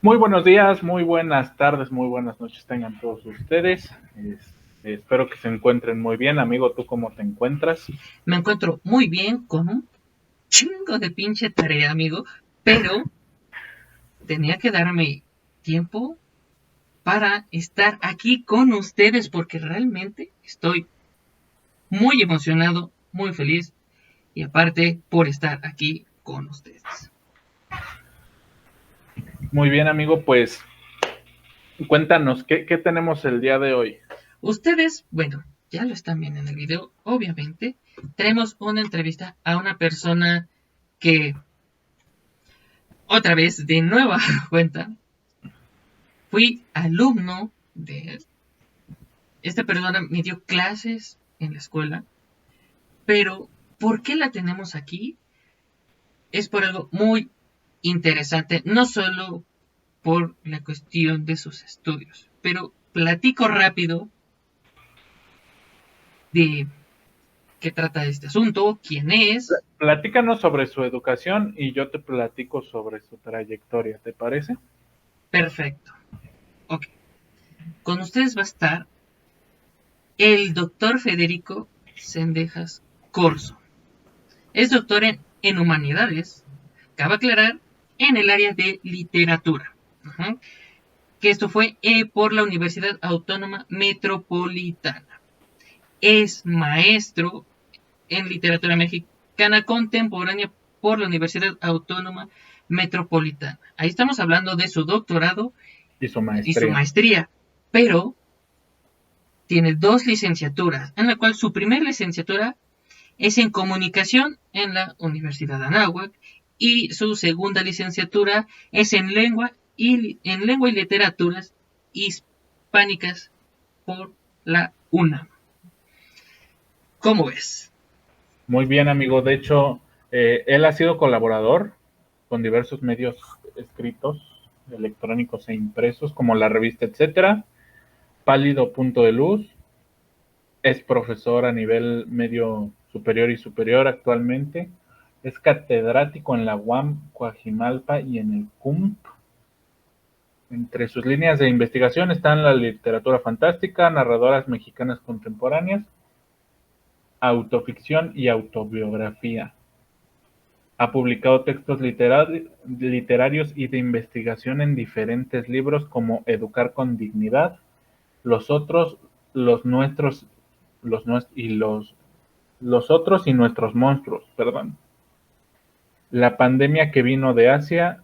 Muy buenos días, muy buenas tardes, muy buenas noches tengan todos ustedes. Espero que se encuentren muy bien. Amigo, ¿tú cómo te encuentras? Me encuentro muy bien con un chingo de pinche tarea, amigo, pero tenía que darme tiempo para estar aquí con ustedes porque realmente estoy muy emocionado, muy feliz y aparte por estar aquí con ustedes. Muy bien, amigo, pues cuéntanos, ¿qué tenemos el día de hoy? Ustedes, bueno, ya lo están viendo en el video, obviamente, tenemos una entrevista a una persona que, otra vez, de nueva cuenta, fui alumno de él. Esta persona me dio clases en la escuela, pero ¿por qué la tenemos aquí? Es por algo muy interesante, no solo por la cuestión de sus estudios, pero platico rápido de qué trata este asunto, quién es. Platícanos sobre su educación y yo te platico sobre su trayectoria, ¿te parece? Perfecto. Ok. Con ustedes va a estar el doctor Federico Sendejas Corso. Es doctor en humanidades, cabe aclarar, en el área de literatura. Ujú. Que esto fue por la Universidad Autónoma Metropolitana. Es maestro en literatura mexicana contemporánea por la Universidad Autónoma Metropolitana. Ahí estamos hablando de su doctorado Y su y su maestría. maestría, pero tiene dos licenciaturas, en la cual su primera licenciatura es en comunicación en la Universidad de Anáhuac y su segunda licenciatura es en lengua y literaturas hispánicas por la UNAM. ¿Cómo ves? Muy bien, amigo. De hecho, él ha sido colaborador con diversos medios escritos, electrónicos e impresos, como la revista Etcétera, Pálido Punto de Luz. Es profesor a nivel medio superior y superior actualmente. Es catedrático en la UAM Coajimalpa y en el CUMP. Entre sus líneas de investigación están la literatura fantástica, narradoras mexicanas contemporáneas, autoficción y autobiografía. Ha publicado textos literarios y de investigación en diferentes libros como Educar con dignidad, Los otros, los nuestros, los otros y nuestros monstruos, perdón. La pandemia que vino de Asia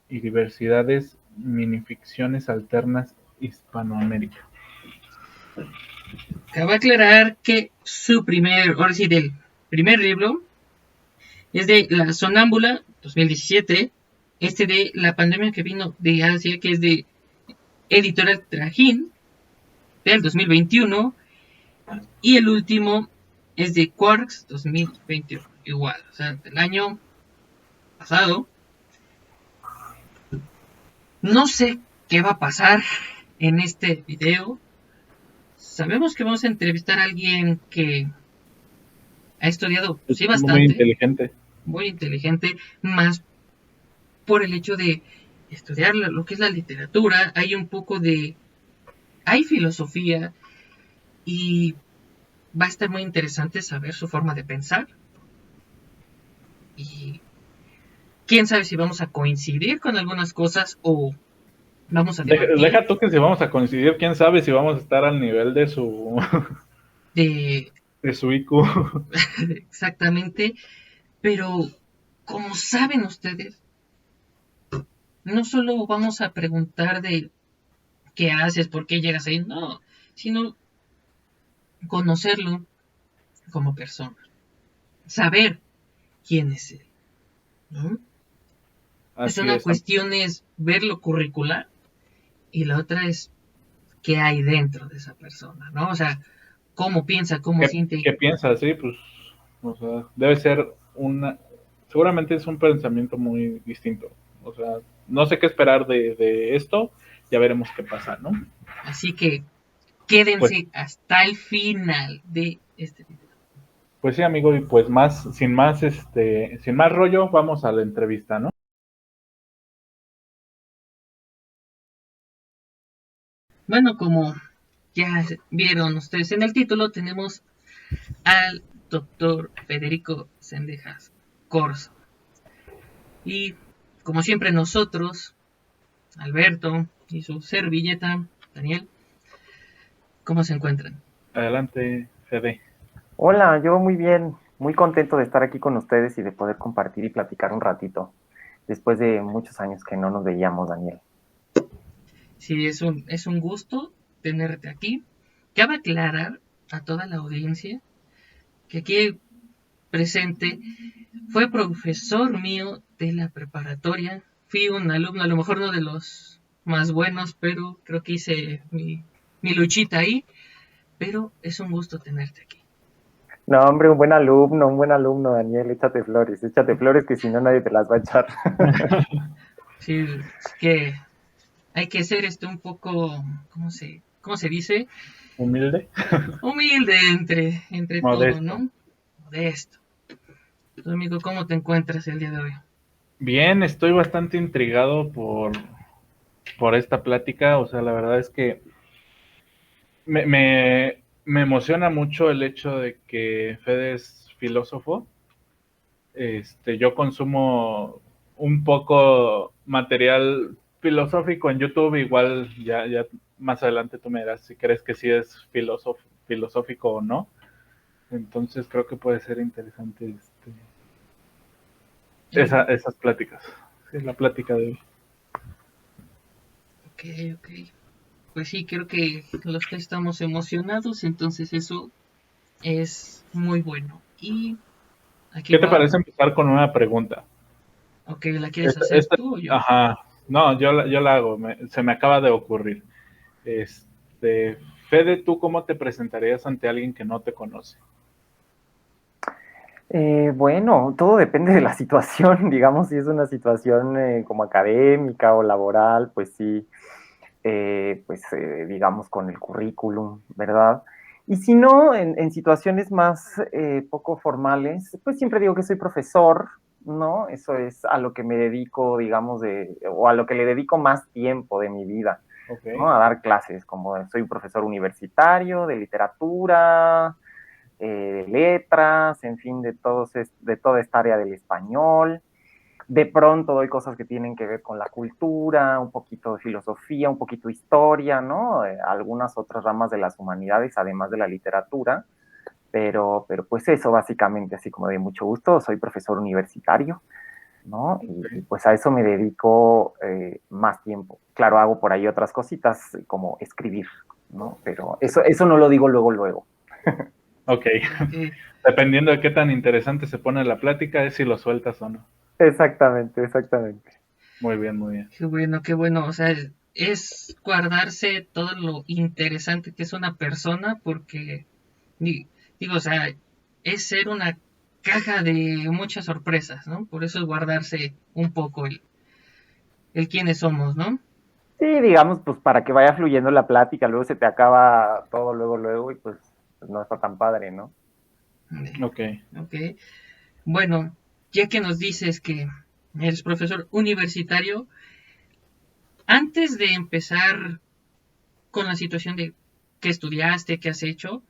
y diversidades minificciones alternas Hispanoamérica. Cabe aclarar que su ahora sí, del primer libro es de La Sonámbula, 2017, este de La pandemia que vino de Asia, que es de Editorial Trajín, del 2021, y el último es de Quarks, 2021, igual, o sea, del año pasado. No sé qué va a pasar en este video. Sabemos que vamos a entrevistar a alguien que ha estudiado, Es sí, muy bastante, inteligente. muy inteligente, más por el hecho de estudiar lo que es la literatura. Hay un poco de, hay filosofía y va a estar muy interesante saber su forma de pensar. Y quién sabe si vamos a coincidir con algunas cosas o vamos a debatir Deja tú que si vamos a coincidir, quién sabe si vamos a estar al nivel de de su IQ. exactamente. Pero como saben ustedes, no solo vamos a preguntar de qué haces, por qué llegas ahí, no, sino conocerlo como persona, saber quién es él, ¿no? Es Así una es. cuestión es ver lo curricular y la otra es qué hay dentro de esa persona, ¿no? O sea, cómo piensa, cómo ¿Qué siente. piensas? Sí, pues, o sea, debe ser seguramente es un pensamiento muy distinto. O sea, no sé qué esperar de esto, ya veremos qué pasa, ¿no? Así que Pues, quédense hasta el final de este video. pues sí, amigo, y pues sin más rollo, vamos a la entrevista, ¿no? Bueno, como ya vieron ustedes en el título, tenemos al doctor Federico Sendejas Corso. Y como siempre nosotros, Alberto y su servilleta, Daniel, ¿cómo se encuentran? Adelante, Fede. Hola, yo muy bien, muy contento de estar aquí con ustedes y de poder compartir y platicar un ratito, después de muchos años que no nos veíamos, Daniel. Sí, es un gusto tenerte aquí. Cabe aclarar a toda la audiencia que aquí presente fue profesor mío de la preparatoria. Fui un alumno, a lo mejor no de los más buenos, pero creo que hice mi luchita ahí. Pero es un gusto tenerte aquí. No, hombre, un buen alumno, Daniel, échate flores que si no nadie te las va a echar. Sí, es que hay que ser un poco, cómo se dice? Humilde, Humilde entre todo, modesto. ¿no? Modesto. Entonces, amigo, ¿cómo te encuentras el día de hoy? Bien, estoy bastante intrigado por esta plática. O sea, la verdad es que me emociona mucho el hecho de que Fede es filósofo. Yo consumo un poco material filosófico en YouTube, igual ya más adelante tú me dirás si crees que sí es filosófico o no. Entonces creo que puede ser interesante esas pláticas. Sí, la plática de hoy. Ok, ok. Pues sí, creo que los tres estamos emocionados, entonces eso es muy bueno. Y aquí ¿Qué te va. parece empezar con una pregunta? Ok, ¿la quieres hacer tú o yo? Ajá, no, yo la hago, se me acaba de ocurrir. Este, Fede, ¿tú cómo te presentarías ante alguien que no te conoce? Bueno, todo depende de la situación, digamos, si es una situación como académica o laboral, pues sí, digamos con el currículum, ¿verdad? Y si no, en situaciones más poco formales, pues siempre digo que soy profesor, ¿no? Eso es a lo que me dedico, digamos, o a lo que le dedico más tiempo de mi vida, Ok, ¿no? A dar clases, como soy un profesor universitario de literatura, letras, en fin, de toda esta área del español. De pronto doy cosas que tienen que ver con la cultura, un poquito de filosofía, un poquito de historia, ¿no? Algunas otras ramas de las humanidades, además de la literatura. Pero pues eso básicamente, así como de mucho gusto, soy profesor universitario, ¿no? Y ok. pues a eso me dedico más tiempo. Claro, hago por ahí otras cositas como escribir, ¿no? Pero eso no lo digo luego, luego. Ok, Ok, dependiendo de qué tan interesante se pone la plática, es si lo sueltas o no. Exactamente, exactamente. Muy bien, muy bien. qué bueno, qué bueno. O sea, es guardarse todo lo interesante que es una persona porque, digo, o sea, es ser una caja de muchas sorpresas, ¿no? Por eso es guardarse un poco el quiénes somos, ¿no? Sí, digamos, pues para que vaya fluyendo la plática, luego se te acaba todo luego, luego, y pues no está tan padre, ¿no? Ok. Ok. Bueno, ya que nos dices que eres profesor universitario, antes de empezar con la situación de qué estudiaste, qué has hecho,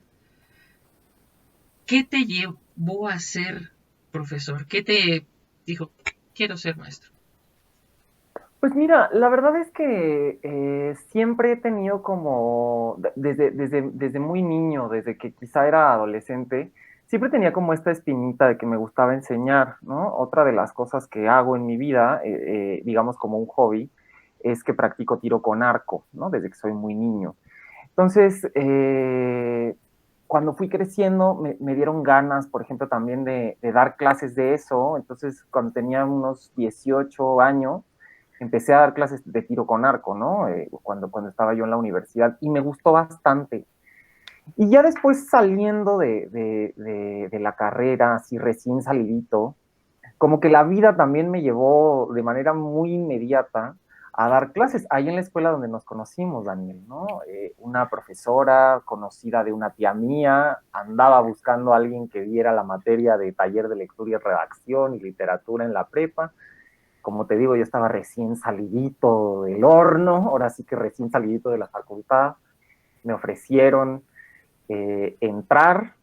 ¿qué te llevó a ser profesor? ¿Qué te dijo, quiero ser maestro? Pues mira, la verdad es que siempre he tenido como, desde muy niño, desde que quizá era adolescente, siempre tenía como esta espinita de que me gustaba enseñar, ¿no? Otra de las cosas que hago en mi vida, digamos como un hobby, es que practico tiro con arco, ¿no? Desde que soy muy niño. Entonces, cuando fui creciendo, me dieron ganas, por ejemplo, también de dar clases de eso. Entonces, cuando tenía unos 18 años, empecé a dar clases de tiro con arco, ¿no? Cuando estaba yo en la universidad y me gustó bastante. Y ya después saliendo de la carrera, así recién salidito, como que la vida también me llevó de manera muy inmediata a dar clases ahí en la escuela donde nos conocimos, Daniel, ¿no? Una profesora conocida de una tía mía andaba buscando a alguien que diera la materia de taller de lectura y redacción y literatura en la prepa como te digo, yo estaba recién salidito del horno, ahora sí que recién salidito de la facultad, me ofrecieron entrar,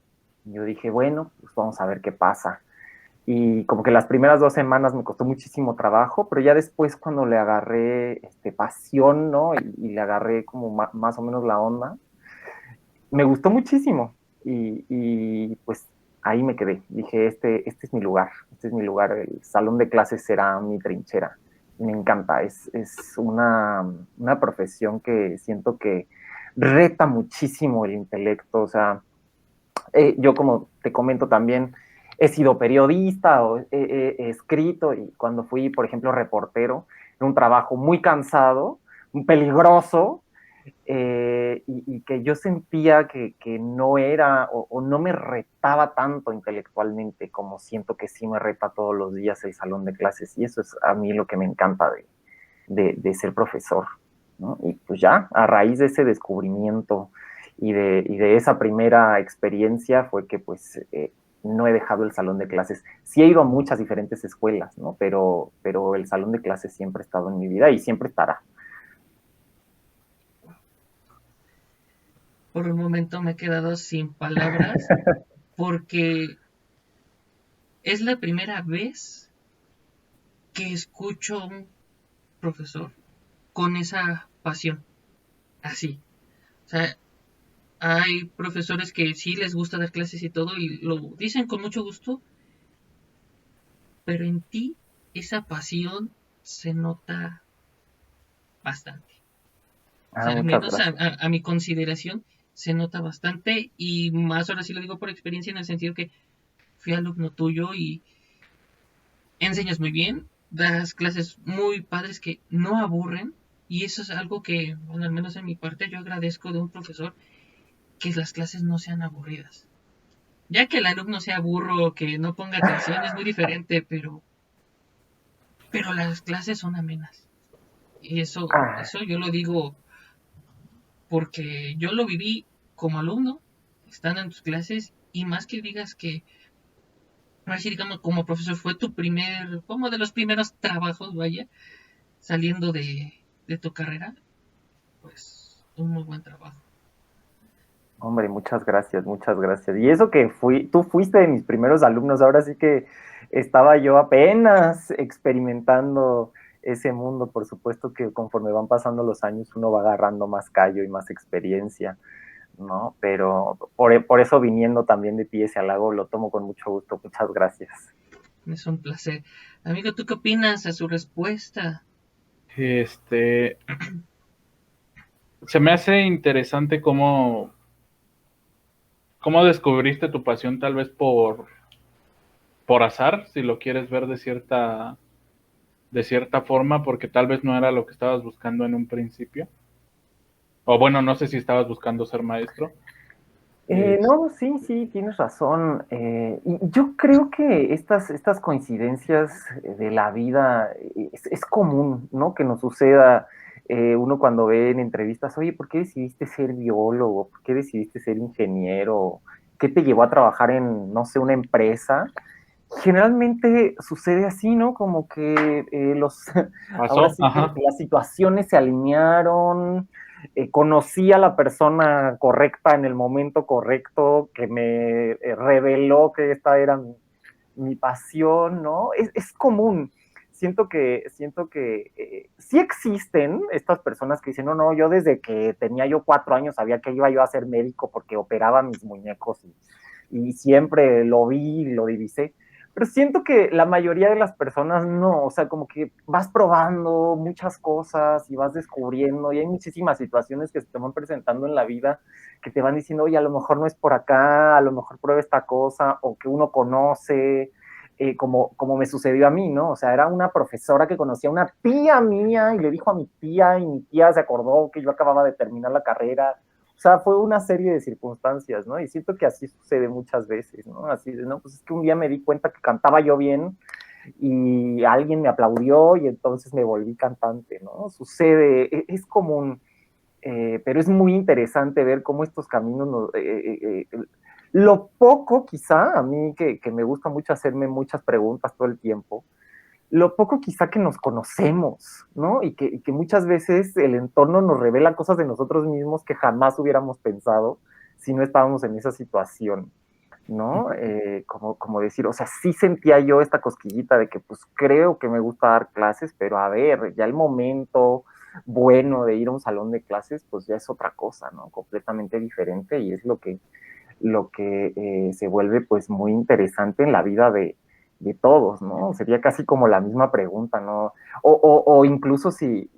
yo dije, bueno, pues vamos a ver qué pasa. Y como que las primeras 2 semanas me costó muchísimo trabajo, pero ya después cuando le agarré pasión, ¿no? Y le agarré como más o menos la onda, me gustó muchísimo. Pues ahí me quedé. Dije, este es mi lugar, este es mi lugar. El salón de clases será mi trinchera. Me encanta, es una profesión que siento que reta muchísimo el intelecto. O sea, yo como te comento también, he sido periodista o he escrito y cuando fui, por ejemplo, reportero, era un trabajo muy cansado, muy peligroso, y que yo sentía que no era o no me retaba tanto intelectualmente como siento que sí me reta todos los días el salón de clases. Y eso es a mí lo que me encanta de ser profesor, ¿no? Y pues ya, a raíz de ese descubrimiento y de esa primera experiencia fue que pues no he dejado el salón de clases. Sí he ido a muchas diferentes escuelas, ¿no? Pero el salón de clases siempre ha estado en mi vida y siempre estará. Por un momento me he quedado sin palabras porque es la primera vez que escucho a un profesor con esa pasión, así. O sea, hay profesores que sí les gusta dar clases y todo y lo dicen con mucho gusto, pero en ti esa pasión se nota bastante. O Ah, sea, al muchas menos gracias. a mi consideración se nota bastante y más ahora sí lo digo por experiencia en el sentido que fui alumno tuyo y enseñas muy bien, das clases muy padres que no aburren y eso es algo que, bueno, al menos en mi parte yo agradezco de un profesor, que las clases no sean aburridas. Ya que el alumno sea burro o que no ponga atención es muy diferente, pero las clases son amenas. Y Ah, eso yo lo digo porque yo lo viví como alumno, estando en tus clases, y más que digas que, a ver si digamos como profesor fue tu primer, como de los primeros trabajos, vaya, saliendo de tu carrera, pues un muy buen trabajo. hombre, muchas gracias, muchas gracias. Y eso que tú fuiste de mis primeros alumnos, ahora sí que estaba yo apenas experimentando ese mundo. Por supuesto que conforme van pasando los años uno va agarrando más callo y más experiencia, ¿no? Pero por eso viniendo también de ti ese halago lo tomo con mucho gusto. Muchas gracias. Es un placer. Amigo, ¿tú qué opinas a su respuesta? Este, Se me hace interesante cómo descubriste tu pasión tal vez por azar, si lo quieres ver de cierta forma, porque tal vez no era lo que estabas buscando en un principio. O bueno, no sé si estabas buscando ser maestro. Es- No, sí, sí, tienes razón. Y yo creo que estas coincidencias de la vida es común, ¿no? Que nos suceda. Uno cuando ve en entrevistas, oye, ¿por qué decidiste ser biólogo? ¿Por qué decidiste ser ingeniero? ¿Qué te llevó a trabajar en, no sé, una empresa? Generalmente sucede así, ¿no? Como que ahora Pasó, sí que ajá. las situaciones se alinearon, conocí a la persona correcta en el momento correcto, que me reveló que esta era mi pasión, ¿no? Es común. Siento que sí existen estas personas que dicen, no, no, yo desde que tenía yo 4 años sabía que iba yo a ser médico porque operaba mis muñecos y siempre lo vi y lo divisé. Pero siento que la mayoría de las personas no, o sea, como que vas probando muchas cosas y vas descubriendo y hay muchísimas situaciones que se te van presentando en la vida que te van diciendo, oye, a lo mejor no es por acá, a lo mejor prueba esta cosa o que uno conoce, como me sucedió a mí, ¿no? O sea, era una profesora que conocía a una tía mía y le dijo a mi tía y mi tía se acordó que yo acababa de terminar la carrera. O sea, fue una serie de circunstancias, ¿no? Y siento que así sucede muchas veces, ¿no? Así de, no, pues es que un día me di cuenta que cantaba yo bien y alguien me aplaudió y entonces me volví cantante, ¿no? Sucede, es común, pero es muy interesante ver cómo estos caminos, lo poco quizá, a mí que me gusta mucho hacerme muchas preguntas todo el tiempo, lo poco quizá que nos conocemos, ¿no? Y que muchas veces el entorno nos revela cosas de nosotros mismos que jamás hubiéramos pensado si no estábamos en esa situación, ¿no? Como decir, o sea, sí sentía yo esta cosquillita de que pues creo que me gusta dar clases, pero a ver, ya el momento bueno de ir a un salón de clases, pues ya es otra cosa, ¿no? Completamente diferente y es lo que se vuelve pues muy interesante en la vida de todos, ¿no? Sería casi como la misma pregunta, ¿no? O incluso si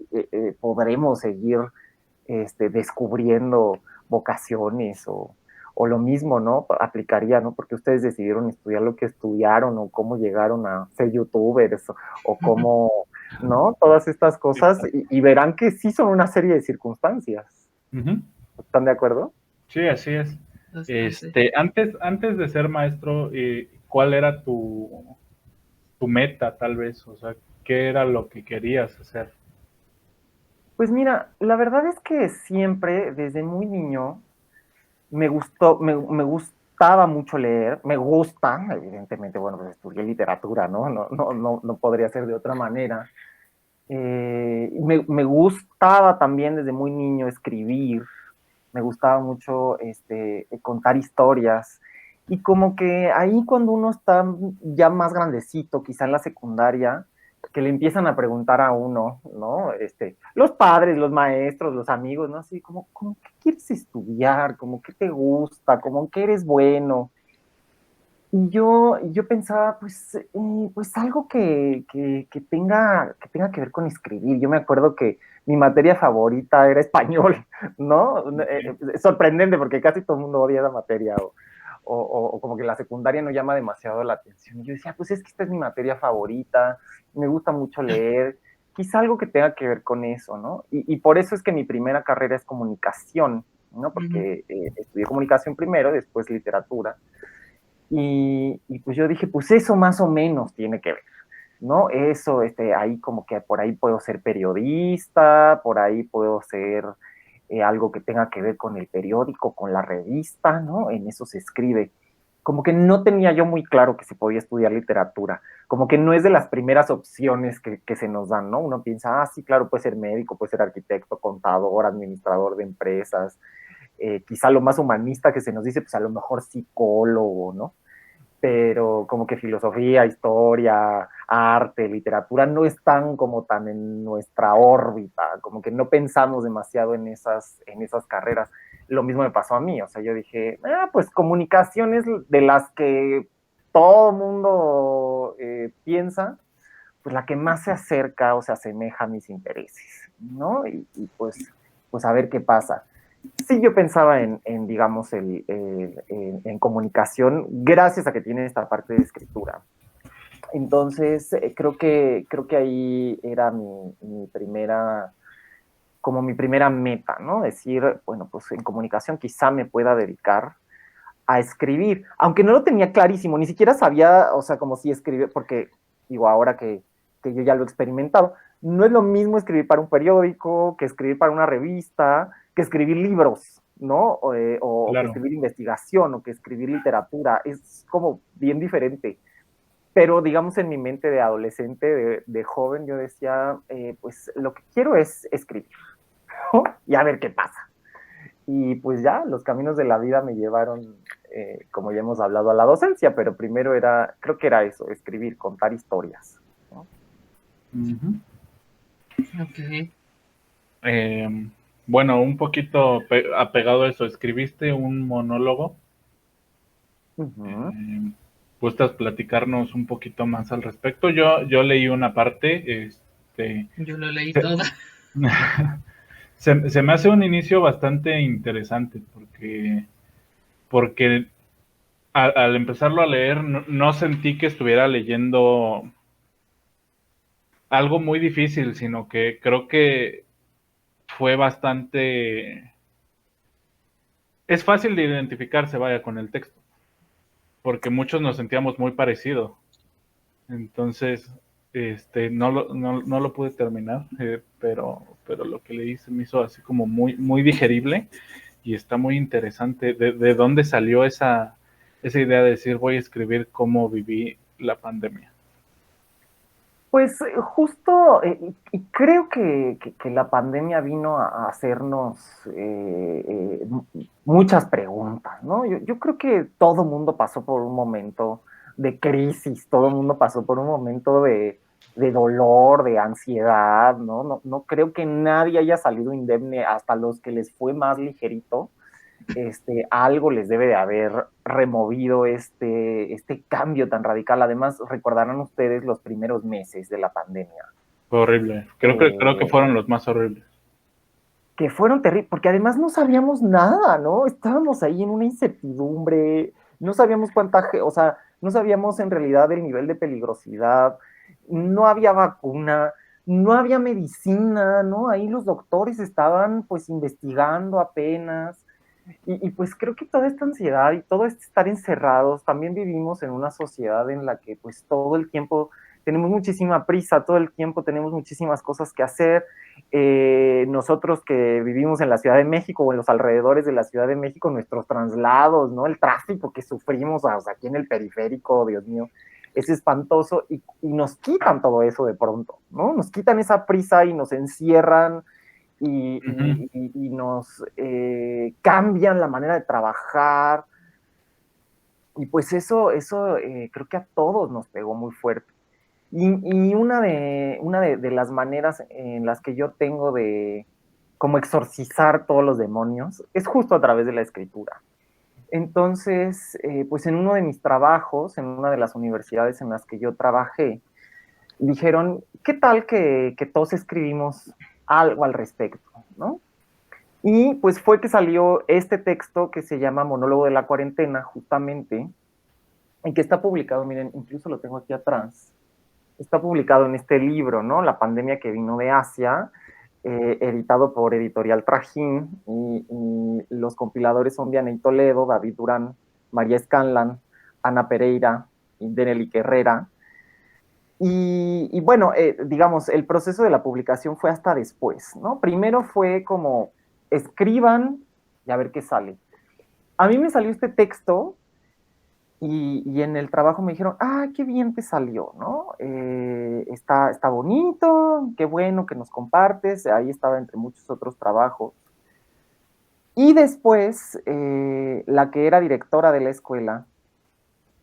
podremos seguir descubriendo vocaciones o lo mismo, ¿no? Aplicaría, ¿no? Porque ustedes decidieron estudiar lo que estudiaron o cómo llegaron a ser youtubers o cómo, ¿no? Todas estas cosas y verán que sí son una serie de circunstancias. Ujú. ¿Están de acuerdo? Sí, así es. Bastante. Antes de ser maestro, ¿cuál era tu meta, tal vez? O sea, ¿qué era lo que querías hacer? Pues mira, la verdad es que siempre, desde muy niño, me gustaba mucho leer, me gusta, evidentemente, bueno, pues estudié literatura, ¿no? No podría ser de otra manera. Me gustaba también desde muy niño escribir, me gustaba mucho contar historias. Y como que ahí cuando uno está ya más grandecito, quizá en la secundaria, que le empiezan a preguntar a uno, ¿no? Los padres, los maestros, los amigos, ¿no? Así como ¿qué quieres estudiar? ¿Como qué te gusta? ¿Como qué eres bueno? Y yo pensaba, pues algo que tenga que ver con escribir. Yo me acuerdo que mi materia favorita era español, ¿no? Okay. Es sorprendente porque casi todo el mundo odia la materia o como que la secundaria no llama demasiado la atención. Y yo decía, pues es que esta es mi materia favorita, me gusta mucho leer, quizá algo que tenga que ver con eso, ¿no? Y por eso es que mi primera carrera es comunicación, ¿no? Ujú. Porque estudié comunicación primero, después literatura. Y pues yo dije, pues eso más o menos tiene que ver, ¿no? Eso, ahí como que por ahí puedo ser periodista, por ahí puedo ser algo que tenga que ver con el periódico, con la revista, ¿no? En eso se escribe. Como que no tenía yo muy claro que se podía estudiar literatura, como que no es de las primeras opciones que se nos dan, ¿no? Uno piensa, ah, sí, claro, puede ser médico, puede ser arquitecto, contador, administrador de empresas, quizá lo más humanista que se nos dice, pues a lo mejor psicólogo, ¿no? Pero como que filosofía, historia, arte, literatura no están como tan en nuestra órbita, como que no pensamos demasiado en esas carreras. Lo mismo me pasó a mí, o sea, yo dije, pues comunicaciones de las que todo mundo piensa, pues la que más se acerca o se asemeja a mis intereses, ¿no? Pues a ver qué pasa. Sí, yo pensaba digamos, en comunicación, gracias a que tiene esta parte de escritura. Entonces, creo que ahí era mi primera, como mi primera meta, ¿no? Decir, bueno, pues en comunicación quizá me pueda dedicar a escribir, aunque no lo tenía clarísimo, ni siquiera sabía, o sea, como si escribir, porque digo, ahora que yo ya lo he experimentado, no es lo mismo escribir para un periódico, que escribir para una revista, que escribir libros, ¿no? O que Claro. escribir investigación, o que escribir literatura, es como bien diferente. Pero digamos en mi mente de adolescente, de joven, yo decía, pues lo que quiero es escribir, ¿no? Y a ver qué pasa. Y pues ya, los caminos de la vida me llevaron, como ya hemos hablado, a la docencia, pero primero era, creo que era eso, escribir, contar historias, ¿no? Ujú. Ok. Eh, bueno, un poquito apegado a eso, escribiste un monólogo. Ujú. Eh, ¿Gustas platicarnos un poquito más al respecto? Yo leí una parte, Yo lo leí se, toda. se me hace un inicio bastante interesante porque al empezarlo a leer no sentí que estuviera leyendo algo muy difícil, sino que creo que fue bastante... Es fácil de identificarse, vaya, con el texto, porque muchos nos sentíamos muy parecidos. Entonces, no lo pude terminar, pero lo que leí se me hizo así como muy digerible y está muy interesante. De dónde salió esa idea de decir voy a escribir cómo viví la pandemia? Pues justo, y creo que la pandemia vino a hacernos muchas preguntas, ¿no? Yo creo que todo mundo pasó por un momento de crisis, todo mundo pasó por un momento de dolor, de ansiedad, ¿no? No creo que nadie haya salido indemne, hasta los que les fue más ligerito. Algo les debe de haber removido este cambio tan radical. Además, recordarán ustedes los primeros meses de la pandemia, Fue horrible. Creo que eh, fueron los más horribles. que fueron terribles, porque además no sabíamos nada, ¿no? Estábamos ahí en una incertidumbre, no sabíamos o sea, no sabíamos en realidad el nivel de peligrosidad, no había vacuna, no había medicina, ¿no? Ahí los doctores estaban pues investigando apenas. Pues creo que toda esta ansiedad y todo este estar encerrados, también vivimos en una sociedad en la que pues todo el tiempo tenemos muchísima prisa, todo el tiempo tenemos muchísimas cosas que hacer. Nosotros que vivimos en la Ciudad de México o en los alrededores de la Ciudad de México, nuestros traslados, ¿no? El tráfico que sufrimos, o sea, aquí en el periférico, Dios mío, es espantoso y nos quitan todo eso de pronto, ¿no? Nos quitan esa prisa y nos encierran Ujú. y nos cambian la manera de trabajar. Y pues eso creo que a todos nos pegó muy fuerte. Y una de las maneras en las que yo tengo de como exorcizar todos los demonios es justo a través de la escritura. Entonces, pues en uno de mis trabajos, en una de las universidades en las que yo trabajé, dijeron, ¿qué tal que todos escribimos algo al respecto? ¿No? Y pues fue que salió este texto que se llama Monólogo de la Cuarentena, justamente, y que está publicado, miren, incluso lo tengo aquí atrás, está publicado en este libro, ¿no? La pandemia que vino de Asia, editado por Editorial Trajín, y los compiladores son Vianey Toledo, David Durán, María Scanlan, Ana Pereira y Deneli Herrera. Bueno, digamos, el proceso de la publicación fue hasta después, ¿no? Primero fue como, escriban y a ver qué sale. A mí me salió este texto y en el trabajo me dijeron, ah, qué bien te salió, ¿no? Está bonito, qué bueno que nos compartes, ahí estaba entre muchos otros trabajos. Y después, la que era directora de la escuela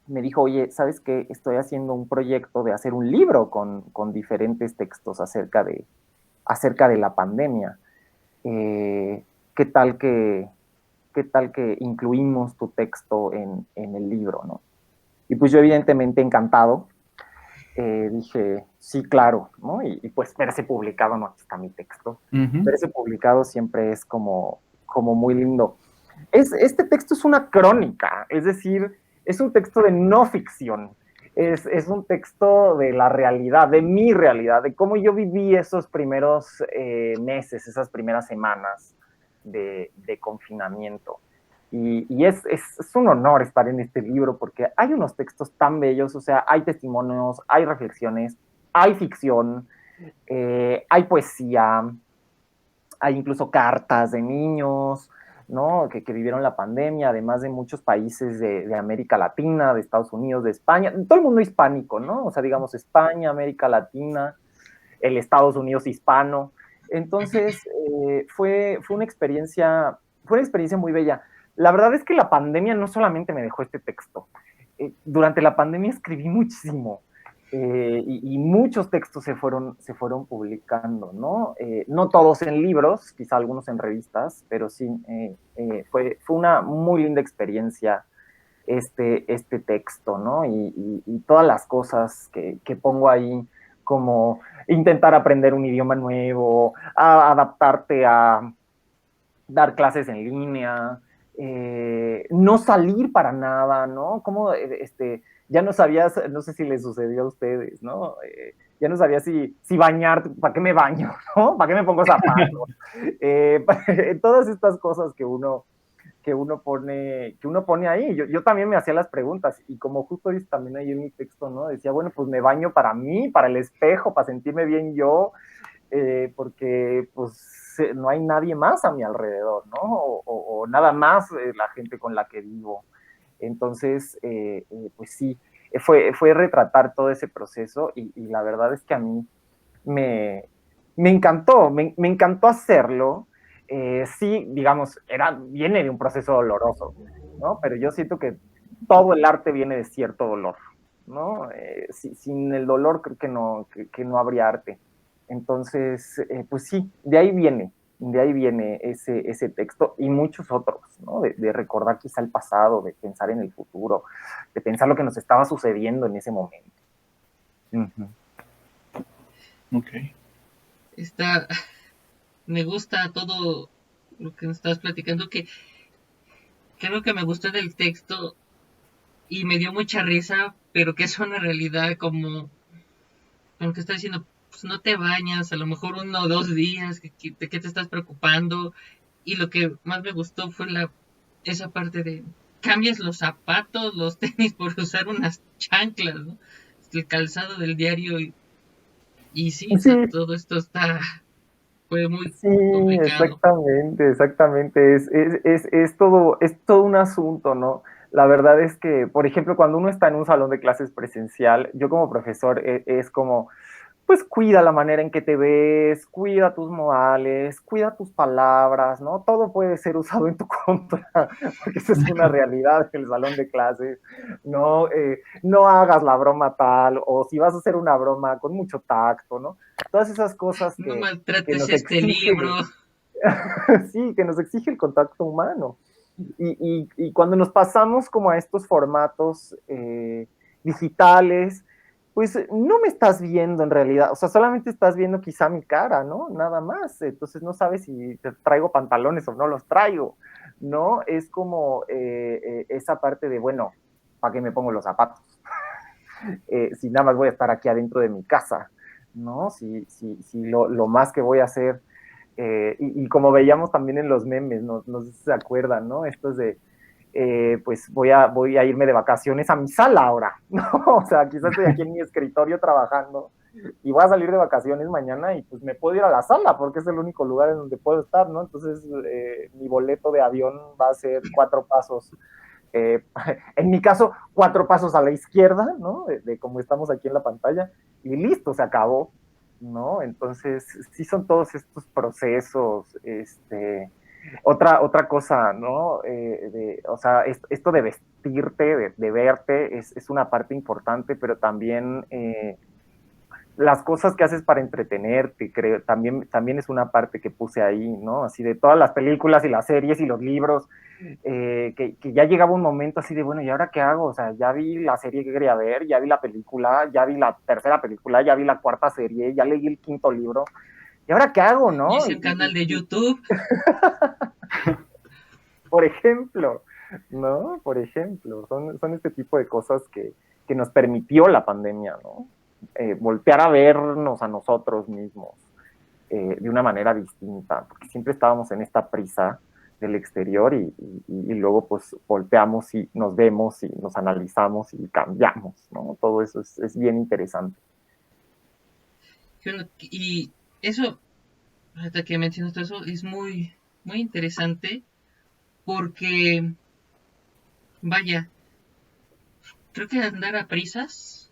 me dijo, oye, ¿sabes qué? Estoy haciendo un proyecto de hacer un libro con diferentes textos acerca de la pandemia. Eh, ¿qué tal qué tal que incluimos tu texto en el libro, ¿no? Y pues yo evidentemente encantado, dije, sí, claro, ¿no? Pues verse publicado, no, aquí está mi texto. Ujú. Verse publicado siempre es como muy lindo. Este texto es una crónica, es decir, es un texto de no ficción, es un texto de la realidad, de mi realidad, de cómo yo viví esos primeros meses, esas primeras semanas de confinamiento. Es un honor estar en este libro porque hay unos textos tan bellos, o sea, hay testimonios, hay reflexiones, hay ficción, hay poesía, hay incluso cartas de niños, ¿no? Que vivieron la pandemia, además de muchos países de América Latina, de Estados Unidos, de España, todo el mundo hispánico, ¿no? O sea, digamos España, América Latina, el Estados Unidos hispano. Entonces, fue una experiencia muy bella. La verdad es que la pandemia no solamente me dejó este texto. Durante la pandemia escribí muchísimo. Y muchos textos se fueron publicando, ¿no? No todos en libros, quizá algunos en revistas, pero sí, fue una muy linda experiencia este texto, ¿no? Y todas las cosas que pongo ahí, como intentar aprender un idioma nuevo, adaptarte a dar clases en línea, no salir para nada, ¿no? Como ya no sabías, no sé si les sucedió a ustedes, ¿no? Ya no sabía si bañar, ¿para qué me baño? ¿No? ¿Para qué me pongo zapatos? Todas estas cosas que uno pone ahí. Yo también me hacía las preguntas y como justo dice también ahí en mi texto, ¿no? Decía, bueno, pues me baño para mí, para el espejo, para sentirme bien yo, porque pues no hay nadie más a mi alrededor, ¿no? O nada más la gente con la que vivo. Entonces, pues sí, fue retratar todo ese proceso y la verdad es que a mí me encantó, me encantó hacerlo. Sí, digamos, viene de un proceso doloroso, ¿no? Pero yo siento que todo el arte viene de cierto dolor, ¿no? Sin el dolor creo que no habría arte. Entonces, pues sí, de ahí viene ese texto y muchos otros, ¿no? De recordar quizá el pasado, de pensar en el futuro, de pensar lo que nos estaba sucediendo en ese momento. Uh-huh. Ok. Me gusta todo lo que nos estabas platicando, que creo que me gustó del texto y me dio mucha risa, pero que es una realidad como lo que está diciendo, pues no te bañas, a lo mejor 1 o 2 días, de qué te estás preocupando. Y lo que más me gustó fue esa parte de cambias los zapatos, los tenis por usar unas chanclas, ¿no? El calzado del diario y sí, o sea, Sí, todo esto fue muy sí, complicado. exactamente, exactamente. Es todo un asunto, ¿no? La verdad es que, por ejemplo, cuando uno está en un salón de clases presencial, yo como profesor es como, pues cuida la manera en que te ves, cuida tus modales, cuida tus palabras, ¿no? Todo puede ser usado en tu contra, porque esa es una realidad en el salón de clases. No, no hagas la broma tal, o si vas a hacer una broma con mucho tacto, ¿no? Todas esas cosas No que maltrates nos este libro. exige, sí, que nos exige el contacto humano. Y cuando nos pasamos como a estos formatos digitales, pues no me estás viendo en realidad, o sea, solamente estás viendo quizá mi cara, ¿no? Nada más, entonces no sabes si te traigo pantalones o no los traigo, ¿no? Es como esa parte de, bueno, ¿para qué me pongo los zapatos? Si nada más voy a estar aquí adentro de mi casa, ¿no? Si lo más que voy a hacer y como veíamos también en los memes, no sé si se acuerdan, ¿no? Esto es de, pues voy a irme de vacaciones a mi sala ahora, ¿no? O sea, quizás estoy aquí en mi escritorio trabajando y voy a salir de vacaciones mañana y pues me puedo ir a la sala porque es el único lugar en donde puedo estar, ¿no? Entonces mi boleto de avión va a ser 4 pasos. Eh, en mi caso, 4 pasos a la izquierda, ¿no? De como estamos aquí en la pantalla, y listo, se acabó, ¿no? Entonces, sí son todos estos procesos, otra cosa, ¿no? O sea, esto de vestirte, de verte, es una parte importante, pero también las cosas que haces para entretenerte, creo, también es una parte que puse ahí, ¿no? Así de todas las películas y las series y los libros, que ya llegaba un momento así de, bueno, ¿y ahora qué hago? O sea, ya vi la serie que quería ver, ya vi la película, ya vi la tercera película, ya vi la cuarta serie, ya leí el quinto libro, ¿y ahora qué hago, no? Hice un canal de YouTube. Por ejemplo, ¿no? Por ejemplo, son este tipo de cosas que nos permitió la pandemia, ¿no? Voltear a vernos a nosotros mismos de una manera distinta, porque siempre estábamos en esta prisa del exterior y luego pues volteamos y nos vemos y nos analizamos y cambiamos, ¿no? Todo eso es bien interesante. Y eso, hasta que mencionas todo eso, es muy, muy interesante porque, vaya, creo que andar a prisas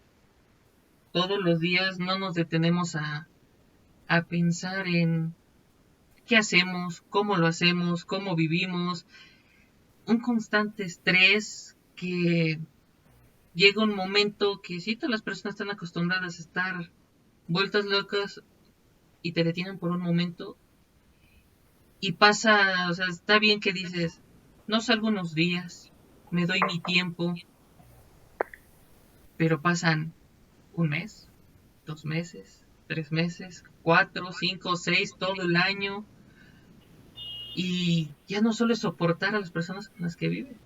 todos los días no nos detenemos a pensar en qué hacemos, cómo lo hacemos, cómo vivimos, un constante estrés que llega un momento que si todas las personas están acostumbradas a estar vueltas locas y te detienen por un momento y pasa, o sea, está bien que dices, no salgo unos días, me doy mi tiempo, pero pasan 1 mes, 2 meses, 3 meses, 4, 5, 6, todo el año y ya no solo es soportar a las personas con las que vives,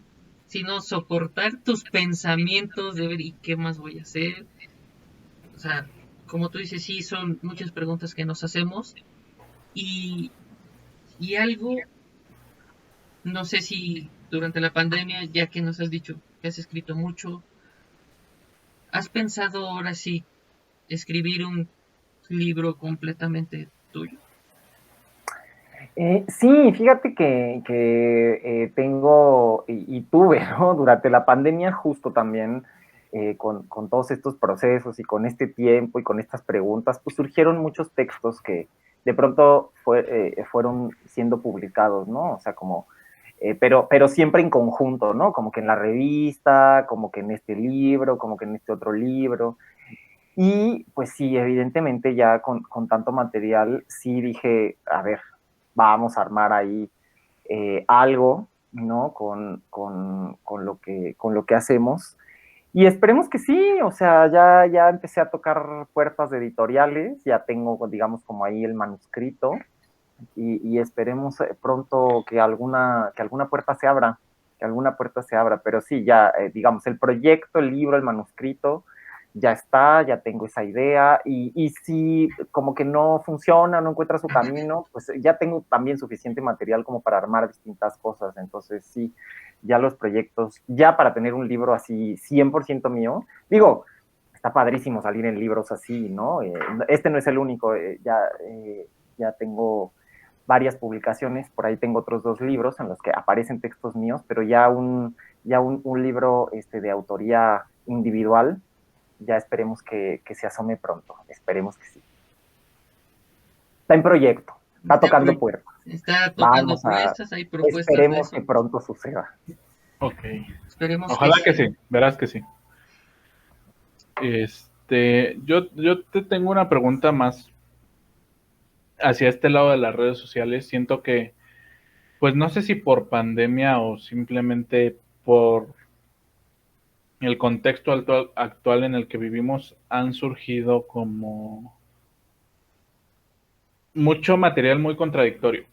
sino soportar tus pensamientos de ver y qué más voy a hacer. O sea, como tú dices, sí, son muchas preguntas que nos hacemos y, y algo, no sé si durante la pandemia, ya que nos has dicho que has escrito mucho, ¿has pensado ahora sí escribir un libro completamente tuyo? Sí, fíjate que tengo y tuve, ¿no? Durante la pandemia justo también con todos estos procesos y con este tiempo y con estas preguntas, pues surgieron muchos textos que de pronto fueron siendo publicados, ¿no? O sea, como, pero siempre en conjunto, ¿no? Como que en la revista, como que en este libro, como que en este otro libro. Y pues sí, evidentemente ya con tanto material, sí dije, a ver, vamos a armar ahí algo, ¿no? Con lo que hacemos. Y esperemos que sí, o sea, ya empecé a tocar puertas de editoriales, ya tengo, digamos, como ahí el manuscrito, y esperemos pronto que alguna puerta se abra, que alguna puerta se abra, pero sí, ya, digamos, el proyecto, el libro, el manuscrito, ya está, ya tengo esa idea, y si como que no funciona, no encuentra su camino, pues ya tengo también suficiente material como para armar distintas cosas, entonces sí, ya los proyectos, ya para tener un libro así 100% mío, digo, está padrísimo salir en libros así, ¿no? Este no es el único, ya tengo varias publicaciones, por ahí tengo otros 2 libros en los que aparecen textos míos, pero ya un libro de autoría individual, ya esperemos que se asome pronto, esperemos que sí. Está en proyecto, está tocando puertas. Está tocando Vamos a, puestas, hay propuestas de esperemos que eso. pronto suceda. Ok. Esperemos Ojalá que que sí, verás que sí. Yo te tengo una pregunta más hacia este lado de las redes sociales. Siento que, pues no sé si por pandemia o simplemente por el contexto actual en el que vivimos, han surgido como mucho material muy contradictorio.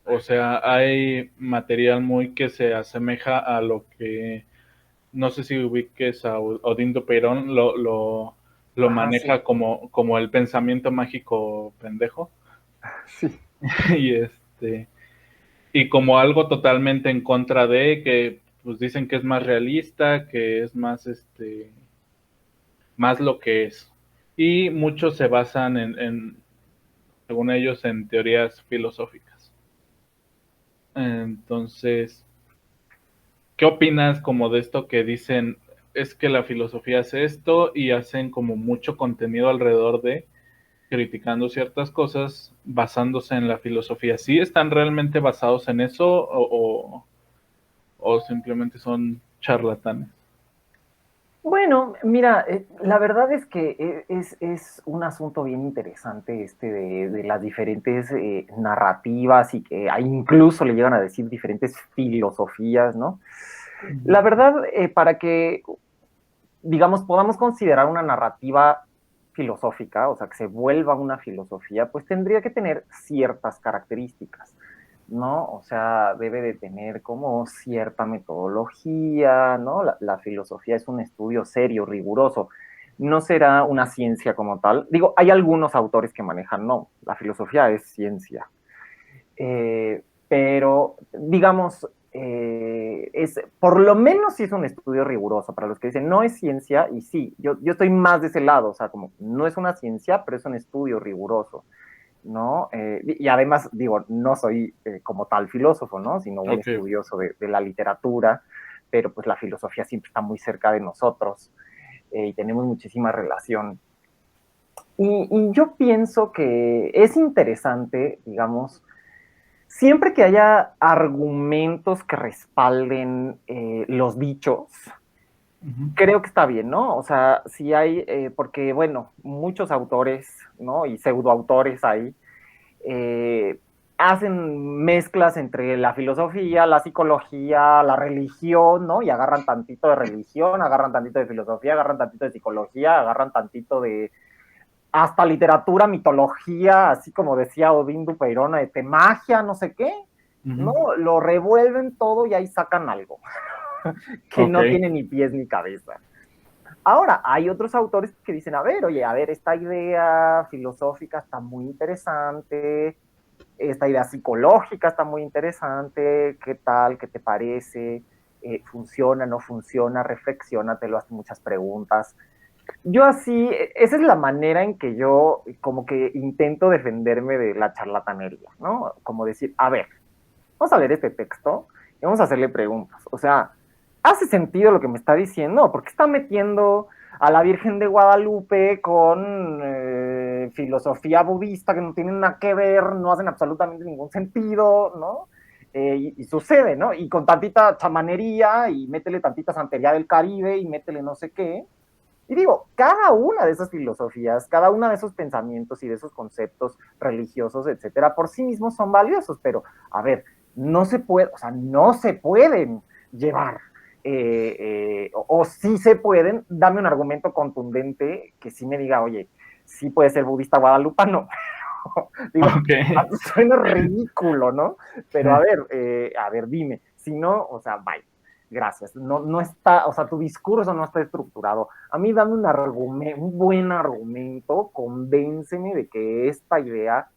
O sea, hay material muy que se asemeja a lo que, no sé si ubiques a Odín Dupeirón, lo Sí, maneja como el pensamiento mágico pendejo. sí. y y como algo totalmente en contra de que pues dicen que es más realista, que es más más lo que es. Y muchos se basan según ellos, en teorías filosóficas. Entonces, ¿qué opinas como de esto que dicen es que la filosofía hace esto y hacen como mucho contenido alrededor de criticando ciertas cosas basándose en la filosofía? ¿Sí están realmente basados en eso o simplemente son charlatanes? Bueno, mira, la verdad es que es un asunto bien interesante de las diferentes narrativas y que incluso le llegan a decir diferentes filosofías, ¿no? La verdad, para que, digamos, podamos considerar una narrativa filosófica, o sea, que se vuelva una filosofía, pues tendría que tener ciertas características, ¿no? O sea, debe de tener como cierta metodología, ¿no? La filosofía es un estudio serio, riguroso. No será una ciencia como tal. Digo, hay algunos autores que manejan, no, la filosofía es ciencia. Pero, digamos, por lo menos sí es un estudio riguroso para los que dicen no es ciencia, y sí, yo estoy más de ese lado, o sea, como no es una ciencia, pero es un estudio riguroso, ¿no? Y además, digo, no soy como tal filósofo, ¿no? Sino un Ok, estudioso de la literatura, pero pues la filosofía siempre está muy cerca de nosotros y tenemos muchísima relación. Y yo pienso que es interesante, digamos, siempre que haya argumentos que respalden los dichos, uh-huh. creo que está bien, ¿no? O sea, si hay, porque bueno, muchos autores, ¿no? Y pseudoautores hay, eh, hacen mezclas entre la filosofía, la psicología, la religión, ¿no? Y agarran tantito de religión, agarran tantito de filosofía, agarran tantito de psicología, agarran tantito de hasta literatura, mitología, así como decía Odín Dupeirón, de magia, no sé qué, Uh-huh. ¿no? Lo revuelven todo y ahí sacan algo que Ok, no tiene ni pies ni cabeza. Ahora, hay otros autores que dicen, a ver, oye, a ver, esta idea filosófica está muy interesante, esta idea psicológica está muy interesante, ¿qué tal? ¿Qué te parece? ¿Funciona? ¿No funciona? Reflexiona, te lo hacen muchas preguntas. Yo así, esa es la manera en que yo como que intento defenderme de la charlatanería, ¿no? Como decir, a ver, vamos a leer este texto y vamos a hacerle preguntas. O sea, ¿hace sentido lo que me está diciendo? ¿Por qué está metiendo a la Virgen de Guadalupe con filosofía budista que no tienen nada que ver, no hacen absolutamente ningún sentido, ¿no? Y sucede, ¿no? Y con tantita chamanería y métele tantita santería del Caribe y métele no sé qué. Y digo, cada una de esas filosofías, cada una de esos pensamientos y de esos conceptos religiosos, etcétera, por sí mismos son valiosos, pero a ver, no se puede, o sea, no se pueden llevar, o sí se pueden, dame un argumento contundente que sí me diga, oye, sí puede ser budista guadalupano. Digo, Ok. suena ridículo, ¿no? Pero a ver, dime, si no, o sea, bye. Gracias. No, no está, o sea, tu discurso no está estructurado. A mí dame un buen argumento, convénceme de que esta idea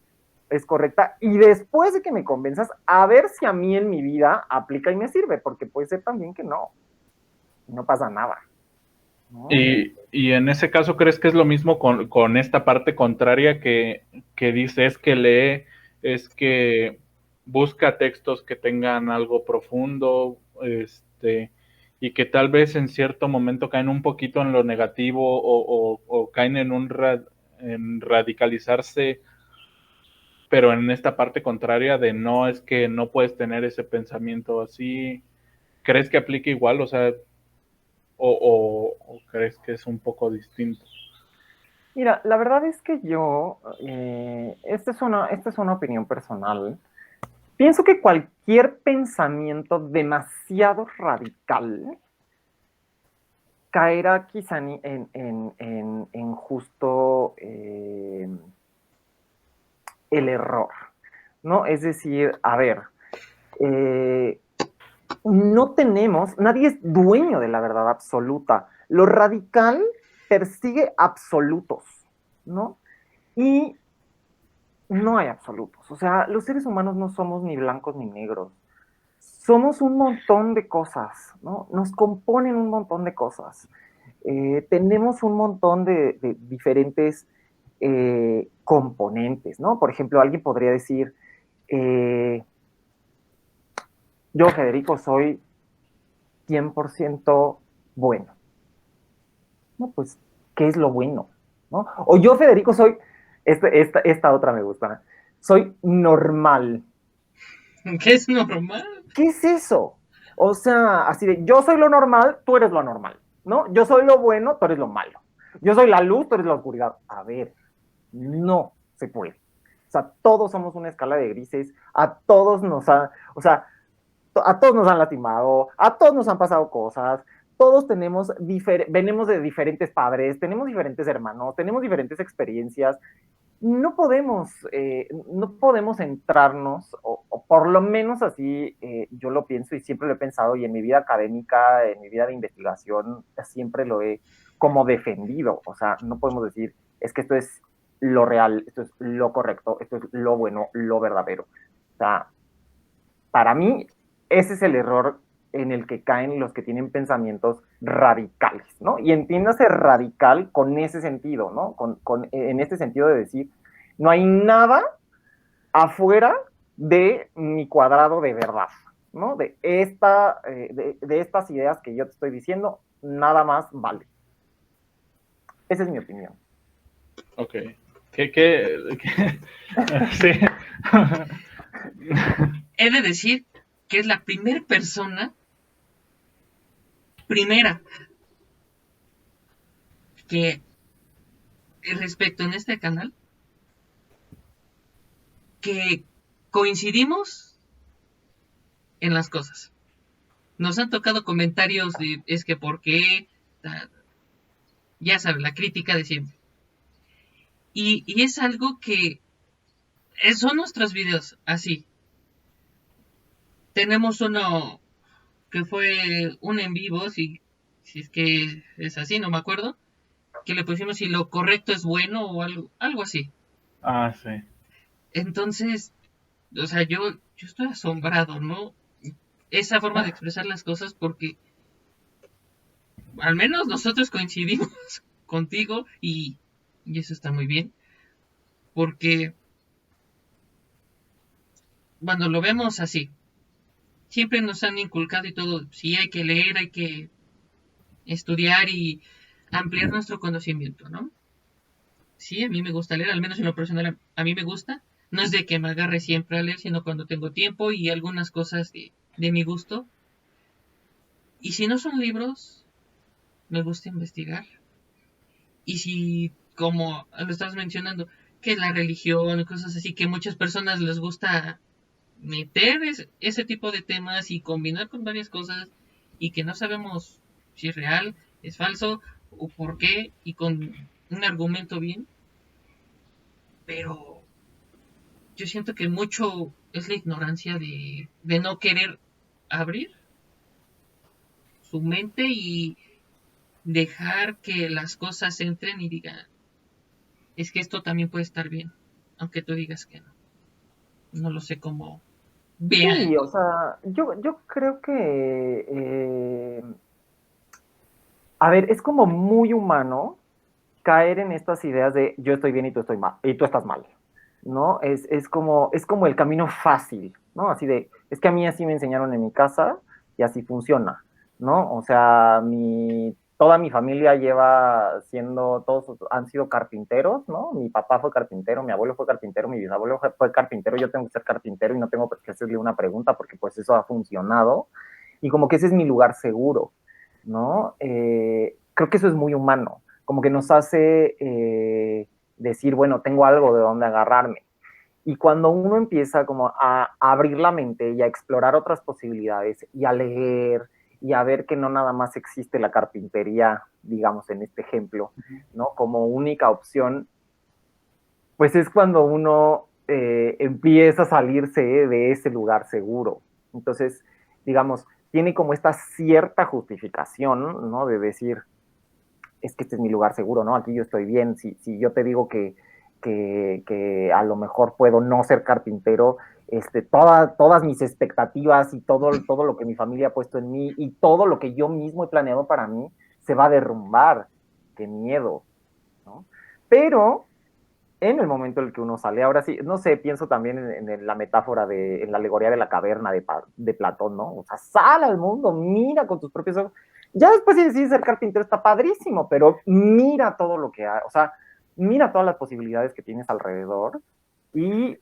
es correcta y después de que me convenzas, a ver si a mí en mi vida aplica y me sirve, porque puede ser también que no pasa nada, ¿no? Y en ese caso, ¿crees que es lo mismo con esta parte contraria que dice es que lee, es que busca textos que tengan algo profundo, y que tal vez en cierto momento caen un poquito en lo negativo o caen en radicalizarse, pero en esta parte contraria de no, es que no puedes tener ese pensamiento así? ¿Crees que aplica igual? O sea, o crees que es un poco distinto? Mira, la verdad es que yo, esta es una opinión personal. Pienso que cualquier pensamiento demasiado radical caerá quizá en justo el error, ¿no? Es decir, a ver, eh, no tenemos, nadie es dueño de la verdad absoluta. Lo radical persigue absolutos, ¿no? Y no hay absolutos. O sea, los seres humanos no somos ni blancos ni negros. Somos un montón de cosas, ¿no? Nos componen un montón de cosas. Tenemos un montón de diferentes componentes, ¿no? Por ejemplo, alguien podría decir, eh, yo, Federico, soy 100% bueno. No, pues, ¿qué es lo bueno? ¿No? O yo, Federico, soy, esta otra me gusta, soy normal. ¿Qué es normal? ¿Qué es eso? O sea, así de, yo soy lo normal, tú eres lo normal, ¿no? Yo soy lo bueno, tú eres lo malo. Yo soy la luz, tú eres la oscuridad. A ver, no se puede. O sea, todos somos una escala de grises, a todos nos han, o sea, a todos nos han lastimado, a todos nos han pasado cosas, todos venimos de diferentes padres, tenemos diferentes hermanos, tenemos diferentes experiencias, no podemos centrarnos, o por lo menos así yo lo pienso y siempre lo he pensado, y en mi vida académica, en mi vida de investigación, siempre lo he como defendido. O sea, no podemos decir, es que esto es lo real, esto es lo correcto, esto es lo bueno, lo verdadero. O sea, para mí, ese es el error en el que caen los que tienen pensamientos radicales, ¿no? Y entiéndase radical con ese sentido, ¿no? En este sentido de decir, no hay nada afuera de mi cuadrado de verdad, ¿no? De estas ideas que yo te estoy diciendo, nada más vale. Esa es mi opinión. Ok. ¿Qué? Sí. He de decir que es la primera que respecto en este canal, que coincidimos en las cosas. Nos han tocado comentarios de es que por qué, ya sabes, la crítica de siempre. Y es algo que son nuestros videos así. Tenemos uno que fue un en vivo, si es que es así, no me acuerdo, que le pusimos si lo correcto es bueno o algo así. Ah, sí. Entonces, o sea, yo estoy asombrado, ¿no? Esa forma de expresar las cosas porque al menos nosotros coincidimos contigo y eso está muy bien. Porque cuando lo vemos así, siempre nos han inculcado y todo, sí hay que leer, hay que estudiar y ampliar nuestro conocimiento, ¿no? Sí, a mí me gusta leer, al menos en lo personal a mí me gusta. No es de que me agarre siempre a leer, sino cuando tengo tiempo y algunas cosas de mi gusto. Y si no son libros, me gusta investigar. Y si, como lo estás mencionando, que es la religión y cosas así, que muchas personas les gusta meter ese tipo de temas y combinar con varias cosas y que no sabemos si es real, es falso o por qué y con un argumento bien, pero yo siento que mucho es la ignorancia de no querer abrir su mente y dejar que las cosas entren y digan, es que esto también puede estar bien, aunque tú digas que no. No lo sé cómo vean. Sí, o sea, yo creo que, a ver, es como muy humano caer en estas ideas de yo estoy bien y tú estoy mal, y tú estás mal, ¿no? Es como el camino fácil, ¿no? Así de, es que a mí así me enseñaron en mi casa y así funciona, ¿no? O sea, toda mi familia lleva siendo, todos han sido carpinteros, ¿no? Mi papá fue carpintero, mi abuelo fue carpintero, mi bisabuelo fue carpintero, yo tengo que ser carpintero y no tengo que hacerle una pregunta porque pues eso ha funcionado y como que ese es mi lugar seguro, ¿no? Creo que eso es muy humano, como que nos hace decir, bueno, tengo algo de dónde agarrarme. Y cuando uno empieza como a abrir la mente y a explorar otras posibilidades y a leer y a ver que no nada más existe la carpintería, digamos en este ejemplo, ¿no? Como única opción, pues es cuando uno empieza a salirse de ese lugar seguro. Entonces, digamos, tiene como esta cierta justificación, ¿no? De decir, es que este es mi lugar seguro, ¿no? Aquí yo estoy bien. Si yo te digo que a lo mejor puedo no ser carpintero, todas mis expectativas y todo lo que mi familia ha puesto en mí y todo lo que yo mismo he planeado para mí se va a derrumbar. Qué miedo, ¿no? Pero en el momento en el que uno sale, ahora sí, no sé, pienso también en la metáfora en la alegoría de la caverna de Platón, ¿no? O sea, sal al mundo, mira con tus propios ojos. Ya después si decides ser carpintero está padrísimo, pero mira todo lo que hay, o sea, mira todas las posibilidades que tienes alrededor y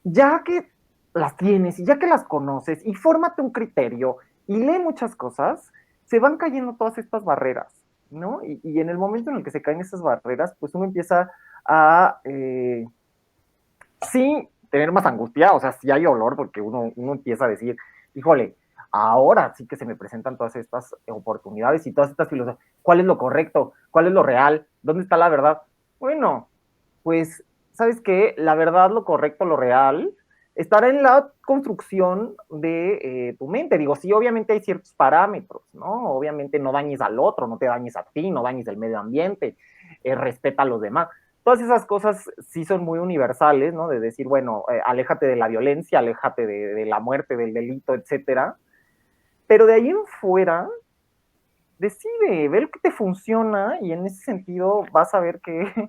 ya que las tienes y ya que las conoces y fórmate un criterio y lee muchas cosas, se van cayendo todas estas barreras, ¿no? Y en el momento en el que se caen esas barreras, pues uno empieza a sí tener más angustia, o sea, sí hay olor porque uno empieza a decir, híjole, ahora sí que se me presentan todas estas oportunidades y todas estas filosofías. ¿Cuál es lo correcto? ¿Cuál es lo real? ¿Dónde está la verdad? Bueno, pues, ¿sabes qué? La verdad, lo correcto, lo real, estará en la construcción de tu mente. Digo, sí, obviamente hay ciertos parámetros, ¿no? Obviamente no dañes al otro, no te dañes a ti, no dañes el medio ambiente, respeta a los demás. Todas esas cosas sí son muy universales, ¿no? De decir, bueno, aléjate de la violencia, aléjate de la muerte, del delito, etcétera. Pero de ahí en fuera, decide, ver qué te funciona y en ese sentido vas a ver que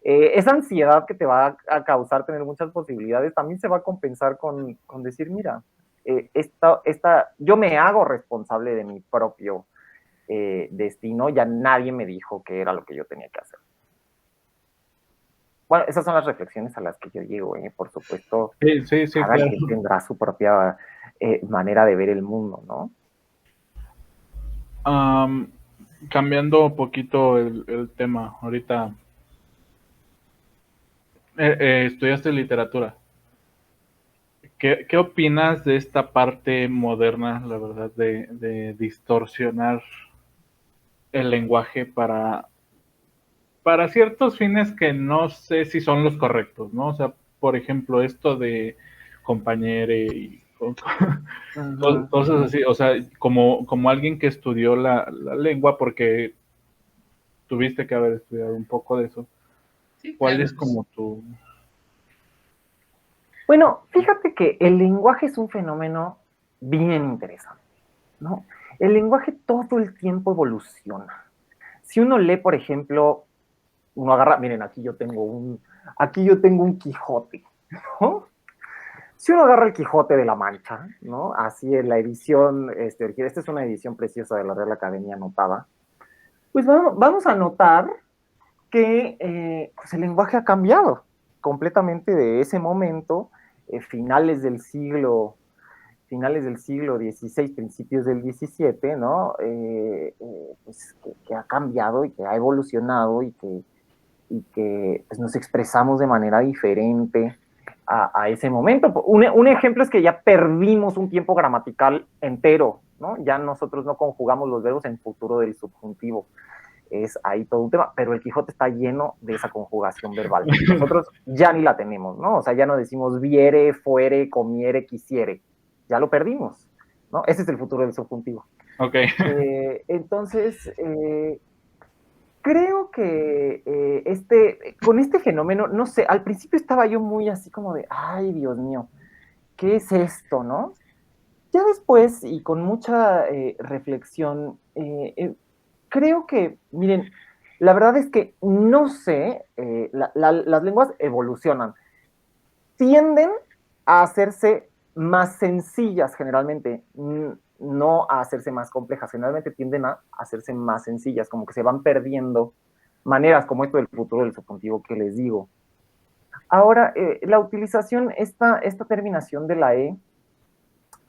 esa ansiedad que te va a causar tener muchas posibilidades también se va a compensar con decir, mira, yo me hago responsable de mi propio destino, ya nadie me dijo que era lo que yo tenía que hacer. Bueno, esas son las reflexiones a las que yo llego, por supuesto, Sí, cada claro. quien tendrá su propia manera de ver el mundo, ¿no? Cambiando un poquito el tema, ahorita estudiaste literatura. ¿Qué opinas de esta parte moderna, la verdad, de distorsionar el lenguaje para ciertos fines que no sé si son los correctos, ¿no? O sea, por ejemplo, esto de compañere y cosas así, o sea, como alguien que estudió la lengua, porque tuviste que haber estudiado un poco de eso, Sí, ¿cuál claro. es como tu... Bueno, fíjate que el lenguaje es un fenómeno bien interesante, ¿no? El lenguaje todo el tiempo evoluciona. Si uno lee, por ejemplo, uno agarra, miren, aquí yo tengo un Quijote, ¿no? Si uno agarra el Quijote de la Mancha, ¿no? Así en la edición, esta es una edición preciosa de la Real Academia anotada, pues vamos a notar que pues el lenguaje ha cambiado completamente de ese momento, finales del siglo XVI, principios del XVII, ¿no? Pues que ha cambiado y que ha evolucionado y que pues, nos expresamos de manera diferente a ese momento. Un ejemplo es que ya perdimos un tiempo gramatical entero, ¿no? Ya nosotros no conjugamos los verbos en futuro del subjuntivo. Es ahí todo un tema, pero el Quijote está lleno de esa conjugación verbal. Nosotros ya ni la tenemos, ¿no? O sea, ya no decimos viere, fuere, comiere, quisiere. Ya lo perdimos, ¿no? Ese es el futuro del subjuntivo. Ok. Entonces, creo que con este fenómeno, no sé, al principio estaba yo muy así como de, ay, Dios mío, ¿qué es esto, no? Ya después, y con mucha reflexión, creo que, miren, la verdad es que no sé, las lenguas evolucionan, tienden a hacerse más sencillas generalmente, no a hacerse más complejas, generalmente tienden a hacerse más sencillas, como que se van perdiendo maneras como esto del futuro del subjuntivo que les digo. Ahora, la utilización, esta terminación de la E,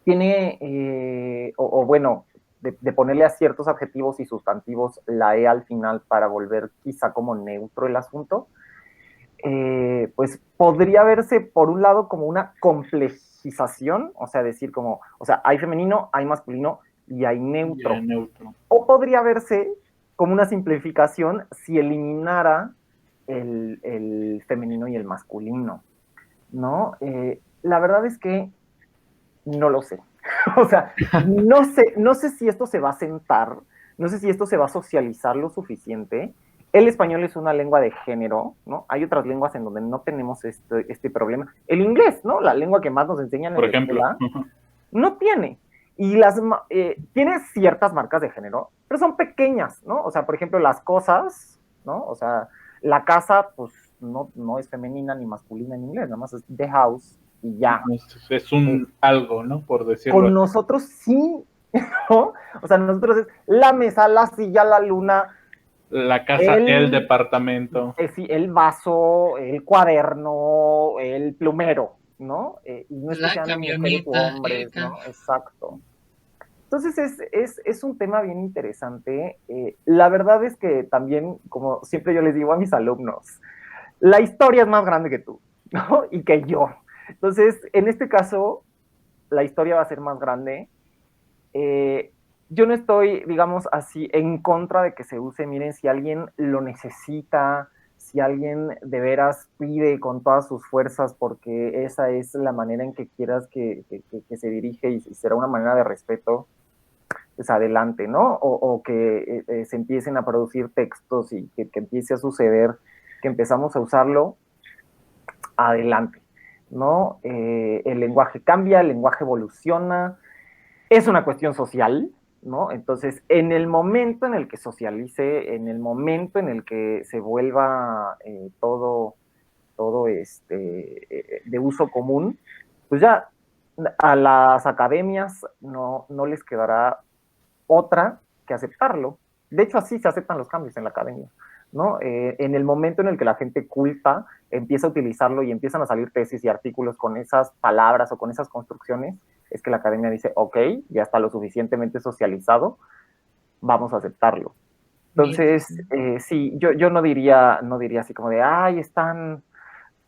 tiene, o bueno, de ponerle a ciertos adjetivos y sustantivos la E al final para volver quizá como neutro el asunto, pues podría verse por un lado como una complejización, o sea, decir como, o sea, hay femenino, hay masculino y hay neutro. Neutro. O podría verse como una simplificación si eliminara el femenino y el masculino, ¿no? La verdad es que no lo sé. O sea, no sé si esto se va a sentar, no sé si esto se va a socializar lo suficiente. El español es una lengua de género, ¿no? Hay otras lenguas en donde no tenemos este problema. El inglés, ¿no? La lengua que más nos enseñan Por en la ejemplo. escuela, no tiene. Y tiene ciertas marcas de género, pero son pequeñas, ¿no? O sea, por ejemplo, las cosas, ¿no? O sea, la casa, pues no es femenina ni masculina en inglés, nada más es the house y ya. Es un algo, ¿no? Por decirlo Con así. nosotros sí, ¿no? O sea, nosotros es la mesa, la silla, la luna, La casa, el departamento. sí, el vaso, el cuaderno, el plumero, ¿no? Y no es que La sean mujeres u camioneta, hombres, ¿no? Exacto. Entonces es un tema bien interesante. La verdad es que también, como siempre yo les digo a mis alumnos, la historia es más grande que tú, ¿no? Y que yo. Entonces, en este caso, la historia va a ser más grande. Yo no estoy, digamos así, en contra de que se use. Miren, si alguien lo necesita, si alguien de veras pide con todas sus fuerzas porque esa es la manera en que quieras que se dirige y será una manera de respeto, pues adelante, ¿no? O que se empiecen a producir textos y que empiece a suceder, que empezamos a usarlo, adelante, ¿no? El lenguaje cambia, el lenguaje evoluciona, es una cuestión social, ¿no? Entonces, en el momento en el que socialice, en el momento en el que se vuelva todo de uso común, pues ya a las academias no les quedará otra que aceptarlo. De hecho, así se aceptan los cambios en la academia, ¿no? En el momento en el que la gente culta empieza a utilizarlo y empiezan a salir tesis y artículos con esas palabras o con esas construcciones, es que la academia dice, ok, ya está lo suficientemente socializado, vamos a aceptarlo. Entonces, sí, yo no diría así como de, ay, están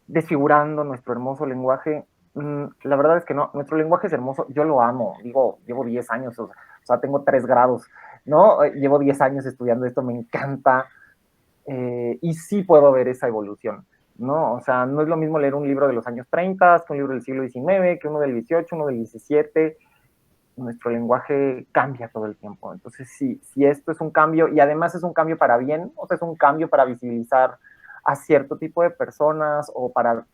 desfigurando nuestro hermoso lenguaje. La verdad es que no, nuestro lenguaje es hermoso, yo lo amo, digo, llevo 10 años, o sea, tengo 3 grados, ¿no? Llevo 10 años estudiando esto, me encanta, y sí puedo ver esa evolución, ¿no? O sea, no es lo mismo leer un libro de los años 30 que un libro del siglo XIX, que uno del 18, uno del 17, nuestro lenguaje cambia todo el tiempo. Entonces, si esto es un cambio, y además es un cambio para bien, o sea, es un cambio para visibilizar a cierto tipo de personas o para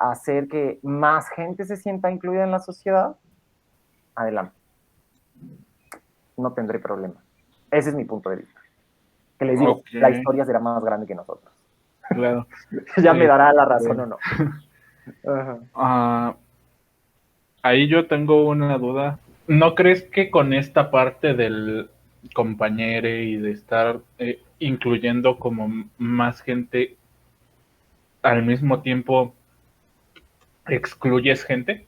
hacer que más gente se sienta incluida en la sociedad, adelante. No tendré problema. Ese es mi punto de vista. Que les digo, Okay. la historia será más grande que nosotros. Claro. Ya me dará la razón o no. Ajá. Ahí yo tengo una duda. ¿No crees que con esta parte del compañere y de estar incluyendo como más gente al mismo tiempo excluyes gente?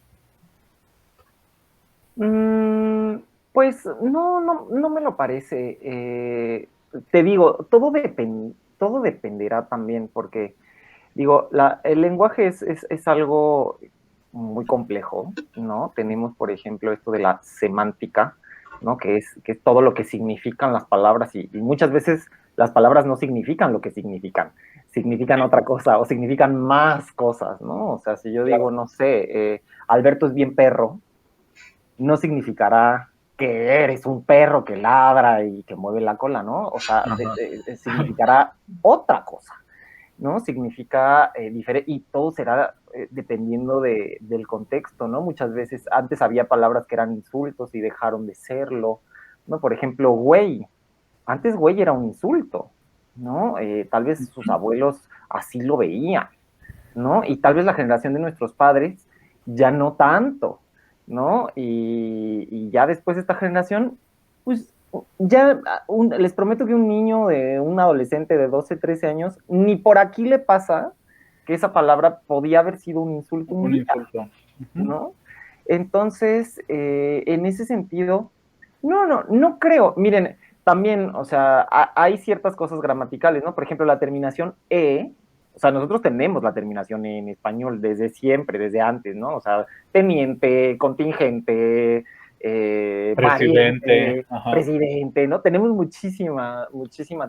Mm, pues no me lo parece. Te digo, todo dependerá también, porque digo, el lenguaje es algo muy complejo, ¿no? Tenemos, por ejemplo, esto de la semántica, ¿no? Que es todo lo que significan las palabras y muchas veces las palabras no significan lo que significan otra cosa o significan más cosas, ¿no? O sea, si yo digo, Claro. no sé, Alberto es bien perro, no significará que eres un perro que ladra y que mueve la cola, ¿no? O sea, Ajá. significará otra cosa, ¿no? Significa diferente, y todo será dependiendo del contexto, ¿no? Muchas veces antes había palabras que eran insultos y dejaron de serlo, ¿no? Por ejemplo, güey. Antes güey era un insulto, ¿no? Tal vez sus abuelos así lo veían, ¿no? Y tal vez la generación de nuestros padres ya no tanto, ¿no? Y ya después de esta generación, pues ya les prometo que un niño, un adolescente de 12 13 años, ni por aquí le pasa que esa palabra podía haber sido un insulto un Un día, insulto. Ujú. ¿no? Entonces, en ese sentido, no creo. Miren, también, o sea, hay ciertas cosas gramaticales, ¿no? Por ejemplo, la terminación E, o sea, nosotros tenemos la terminación E en español desde siempre, desde antes, ¿no? O sea, teniente, contingente, Presidente. pariente, Ajá. presidente, ¿no? Tenemos muchísima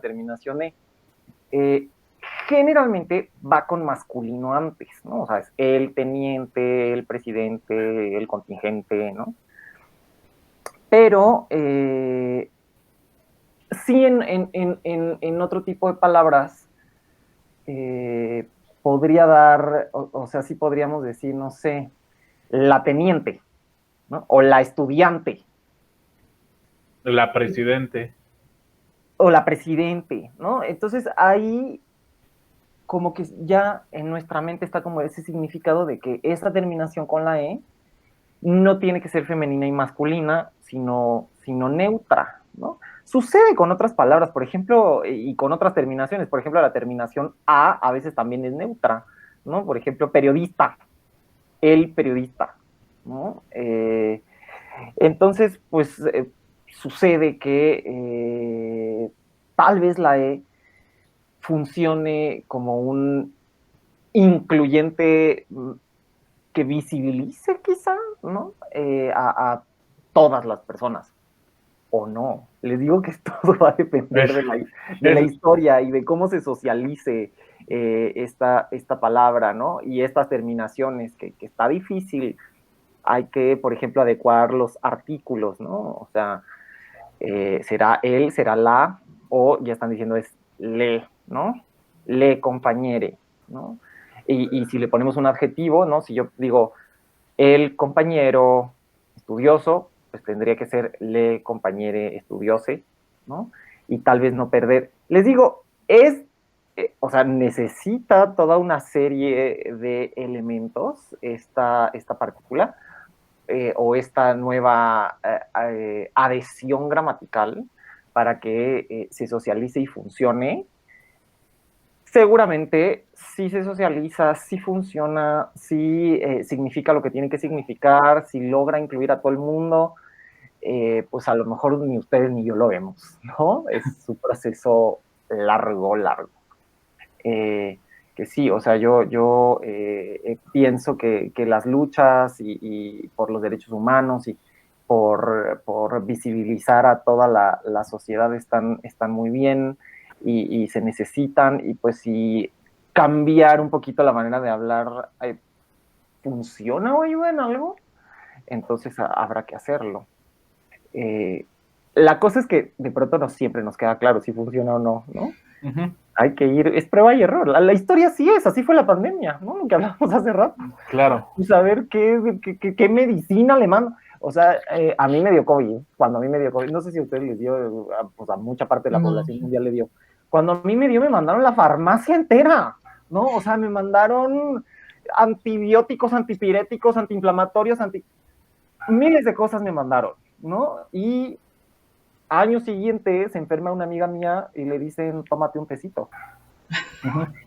terminación E. Eh, Generalmente va con masculino antes, ¿no? O sea, es el teniente, el presidente, el contingente, ¿no? Pero sí en otro tipo de palabras eh, podría dar, o sea, sí podríamos decir, no sé, la teniente, ¿no? O la estudiante, La presidente. o la presidente, ¿no? Entonces ahí como que ya en nuestra mente está como ese significado de que esa terminación con la E no tiene que ser femenina y masculina, sino neutra, ¿no? Sucede con otras palabras, por ejemplo, y con otras terminaciones. Por ejemplo, la terminación a veces también es neutra, ¿no? Por ejemplo, periodista, el periodista, ¿no? Entonces, pues sucede que tal vez la E funcione como un incluyente que visibilice quizá, ¿no? A todas las personas, o no. Les digo que todo va a depender Es, de la es, historia y de cómo se socialice esta palabra, ¿no? Y estas terminaciones, que está difícil. Hay que, por ejemplo, adecuar los artículos, ¿no? O sea, será él, será la, o ya están diciendo es le, ¿no? Le compañere, ¿no? Y si le ponemos un adjetivo, ¿no? Si yo digo el compañero estudioso, pues tendría que ser le compañere estudiose, ¿no? Y tal vez no perder. Les digo, o sea, necesita toda una serie de elementos esta partícula o esta nueva adhesión gramatical para que se socialice y funcione. Seguramente sí se socializa, sí funciona, sí significa lo que tiene que significar, si logra incluir a todo el mundo, pues a lo mejor ni ustedes ni yo lo vemos, ¿no? Es un proceso largo. Eh, que sí, o sea, yo pienso que las luchas y por los derechos humanos y por visibilizar a toda la sociedad están muy bien y se necesitan y pues si cambiar un poquito la manera de hablar funciona o ayuda en algo, entonces habrá que hacerlo. Eh, la cosa es que de pronto no siempre nos queda claro si funciona o no, ¿no? ujú, Hay que ir, es prueba y error. La historia sí es, así fue la pandemia, ¿no? Lo que hablábamos hace rato. claro, Y saber qué medicina le mando. O sea, a mí me dio COVID, cuando a mí me dio COVID, no sé si a ustedes les dio, pues a mucha parte de la No. población mundial le dio. Cuando a mí me dio, me mandaron la farmacia entera, ¿no? O sea, me mandaron antibióticos, antipiréticos, antiinflamatorios, miles de cosas me mandaron, ¿no? Y año siguiente se enferma una amiga mía y le dicen, tómate un tecito.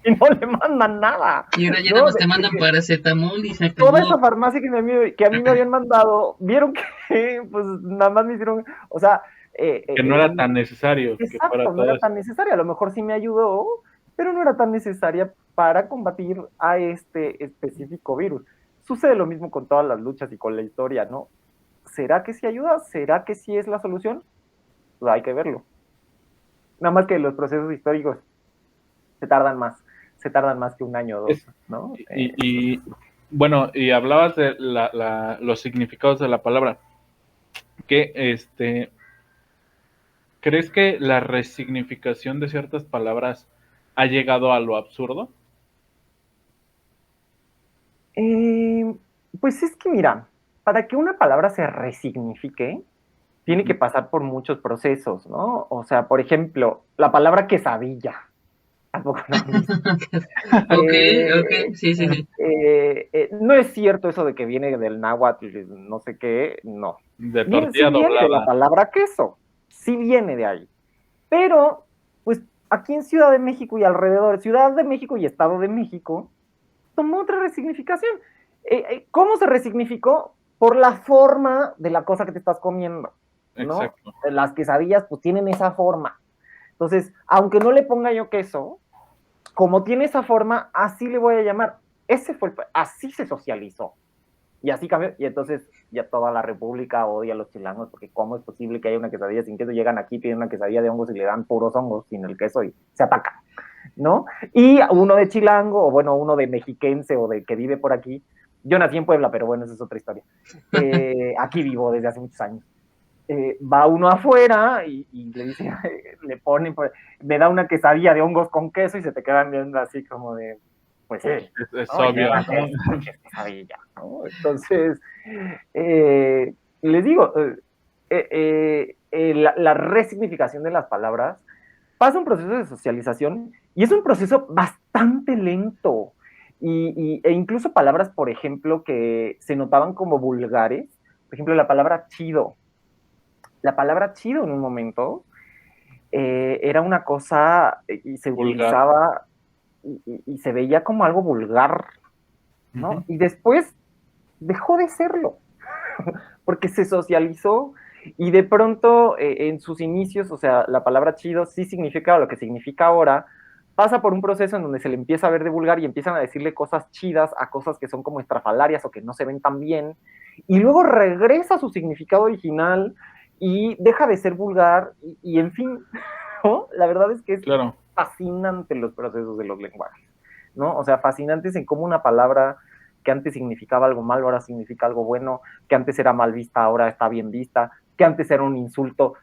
Y no le mandan nada. Y ahora ya ¿no? nada más te mandan paracetamol y se acabó. Toda esa farmacia que a mí me habían mandado, vieron que pues nada más me hicieron, o sea... que no era tan necesario. Exacto, no era tan necesaria. A lo mejor sí me ayudó, pero no era tan necesaria para combatir a este específico virus. Sucede lo mismo con todas las luchas y con la historia, ¿no? ¿Será que sí ayuda? ¿Será que sí es la solución? Pues hay que verlo. Nada más que los procesos históricos se tardan más que un año o dos, ¿no? Y bueno, y hablabas de los significados de la palabra. ¿Crees que la resignificación de ciertas palabras ha llegado a lo absurdo? Pues es que mira, para que una palabra se resignifique, tiene que pasar por muchos procesos, ¿no? O sea, por ejemplo, la palabra quesadilla. Tampoco no. Ok, sí. No es cierto eso de que viene del náhuatl, no sé qué, no. De tortilla sí viene de la doblada. palabra queso, sí viene de ahí. Pero, pues, aquí en Ciudad de México y alrededor, Ciudad de México y Estado de México, tomó otra resignificación. ¿Cómo se resignificó? Por la forma de la cosa que te estás comiendo, ¿no? Exacto. Las quesadillas, pues, tienen esa forma. Entonces, aunque no le ponga yo queso, como tiene esa forma, así le voy a llamar. Así se socializó. Y así cambió. Y entonces ya toda la república odia a los chilangos porque cómo es posible que haya una quesadilla sin queso. Llegan aquí, piden una quesadilla de hongos y le dan puros hongos sin el queso y se atacan, ¿no? Y uno de chilango, o bueno, uno de mexiquense o de que vive por aquí. Yo nací en Puebla, pero bueno, esa es otra historia. Aquí vivo desde hace muchos años. Va uno afuera y le dice, le ponen, me da una quesadilla de hongos con queso y se te quedan viendo así como de, pues sí. Es ¿no? obvio. Quesadilla, ¿no? Entonces, les digo, la resignificación de las palabras pasa un proceso de socialización y es un proceso bastante lento. E incluso palabras, por ejemplo, que se notaban como vulgares, por ejemplo, la palabra chido. La palabra chido en un momento era una cosa y se vulgar. Utilizaba y se veía como algo vulgar, ¿no? Uh-huh. Y después dejó de serlo, porque se socializó y de pronto en sus inicios, o sea, la palabra chido sí significa lo que significa ahora, pasa por un proceso en donde se le empieza a ver de vulgar y empiezan a decirle cosas chidas a cosas que son como estrafalarias o que no se ven tan bien, y luego regresa a su significado original y deja de ser vulgar y en fin, ¿no? La verdad es que es fascinante los procesos de los lenguajes, ¿no? O sea, fascinantes en cómo una palabra que antes significaba algo malo, ahora significa algo bueno, que antes era mal vista, ahora está bien vista, que antes era un insulto.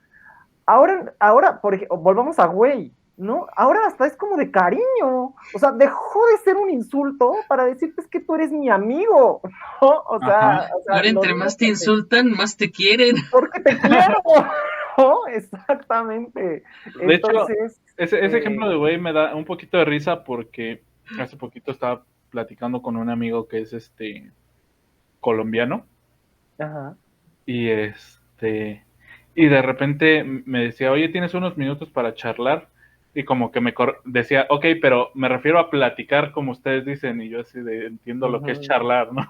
Ahora por ejemplo, volvamos a güey, ¿no? Ahora hasta es como de cariño, o sea, dejó de ser un insulto para decirte que tú eres mi amigo, ¿no? O sea, ahora entre más te insultan, más te quieren. Porque te quiero, ¿no? Exactamente. De Entonces, hecho, ese ejemplo de güey me da un poquito de risa porque hace poquito estaba platicando con un amigo que es colombiano. Ajá. Y y de repente me decía, oye, ¿tienes unos minutos para charlar? Y como que me decía, ok, pero me refiero a platicar como ustedes dicen, y yo así entiendo lo que es charlar, ¿no?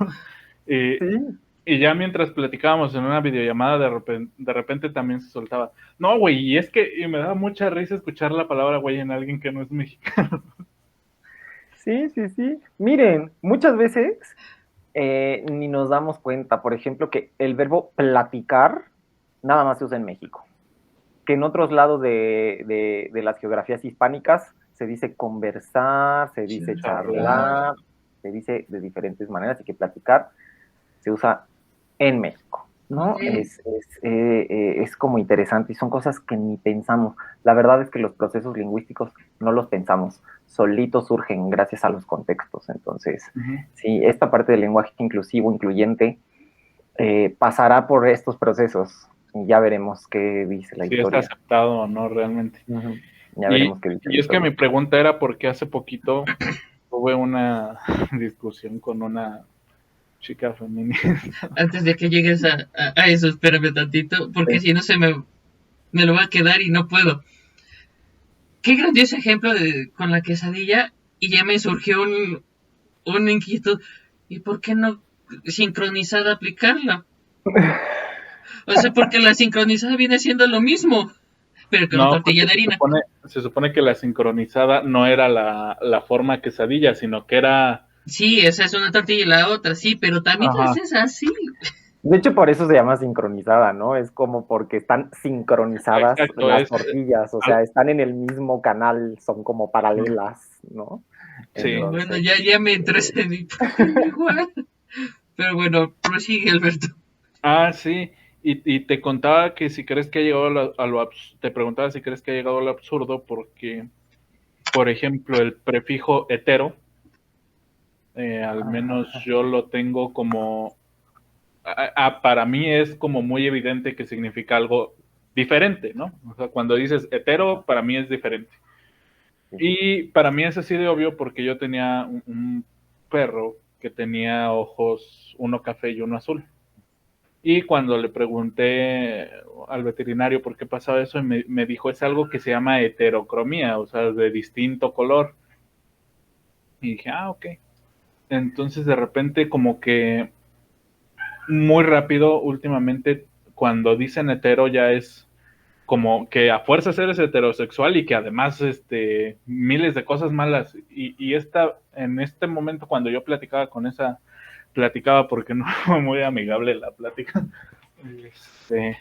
Y ya mientras platicábamos en una videollamada, de repente también se soltaba, no, güey, y me da mucha risa escuchar la palabra güey en alguien que no es mexicano. Sí. Miren, muchas veces ni nos damos cuenta, por ejemplo, que el verbo platicar nada más se usa en México. Que en otros lados de las geografías hispánicas se dice conversar, se dice charlar, se dice de diferentes maneras, y que platicar se usa en México, ¿no? Es como interesante y son cosas que ni pensamos. La verdad es que los procesos lingüísticos no los pensamos, solitos surgen gracias a los contextos. Entonces, sí, esta parte del lenguaje inclusivo, incluyente, pasará por estos procesos y ya veremos qué dice la historia. Si es aceptado o no realmente. Ya veremos qué dice la historia. Y es que mi pregunta era porque hace poquito tuve una discusión con una chica feminista. Antes de que llegues a eso, espérame tantito, porque Sí. si no me lo va a quedar y no puedo. Qué grandioso ejemplo con la quesadilla y ya me surgió una inquietud. ¿Y por qué no sincronizada aplicarla? O sea, porque la sincronizada viene siendo lo mismo, pero con No, tortilla porque de harina. se supone que la sincronizada no era la forma quesadilla, sino que era... Sí, esa es una tortilla y la otra, sí, pero también la Ajá, haces así. De hecho, por eso se llama sincronizada, ¿no? Es como porque están sincronizadas exacto, las tortillas, o sea, al- están en el mismo canal, son como paralelas, ¿no? sí. Bueno, Entonces, ya me entró ese igual. Pero bueno, prosigue, Alberto. Ah, sí, y te contaba que si crees que ha llegado te preguntaba si crees que ha llegado al absurdo porque, por ejemplo, el prefijo hetero, al menos ajá, yo lo tengo como, para mí es como muy evidente que significa algo diferente, ¿no? O sea, cuando dices hetero, ajá, para mí es diferente. sí. Y para mí es así de obvio porque yo tenía un perro que tenía ojos, uno café y uno azul. Y cuando le pregunté al veterinario por qué pasaba eso, me dijo, es algo que se llama heterocromía, o sea, de distinto color. Y dije, ah, ok. Entonces de repente como que muy rápido últimamente cuando dicen hetero ya es como que a fuerzas eres heterosexual y que además miles de cosas malas. Y en este momento cuando yo platicaba porque no fue muy amigable la plática, este,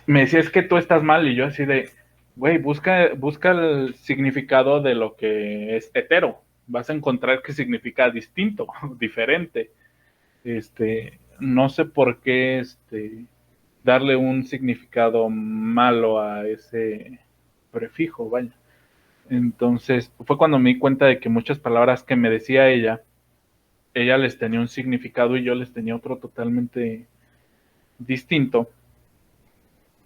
me decía, es que tú estás mal, y yo así de, güey, busca el significado de lo que es hetero, vas a encontrar que significa distinto, diferente. No sé por qué darle un significado malo a ese prefijo, vaya. Entonces, fue cuando me di cuenta de que muchas palabras que me decía ella les tenía un significado y yo les tenía otro totalmente distinto,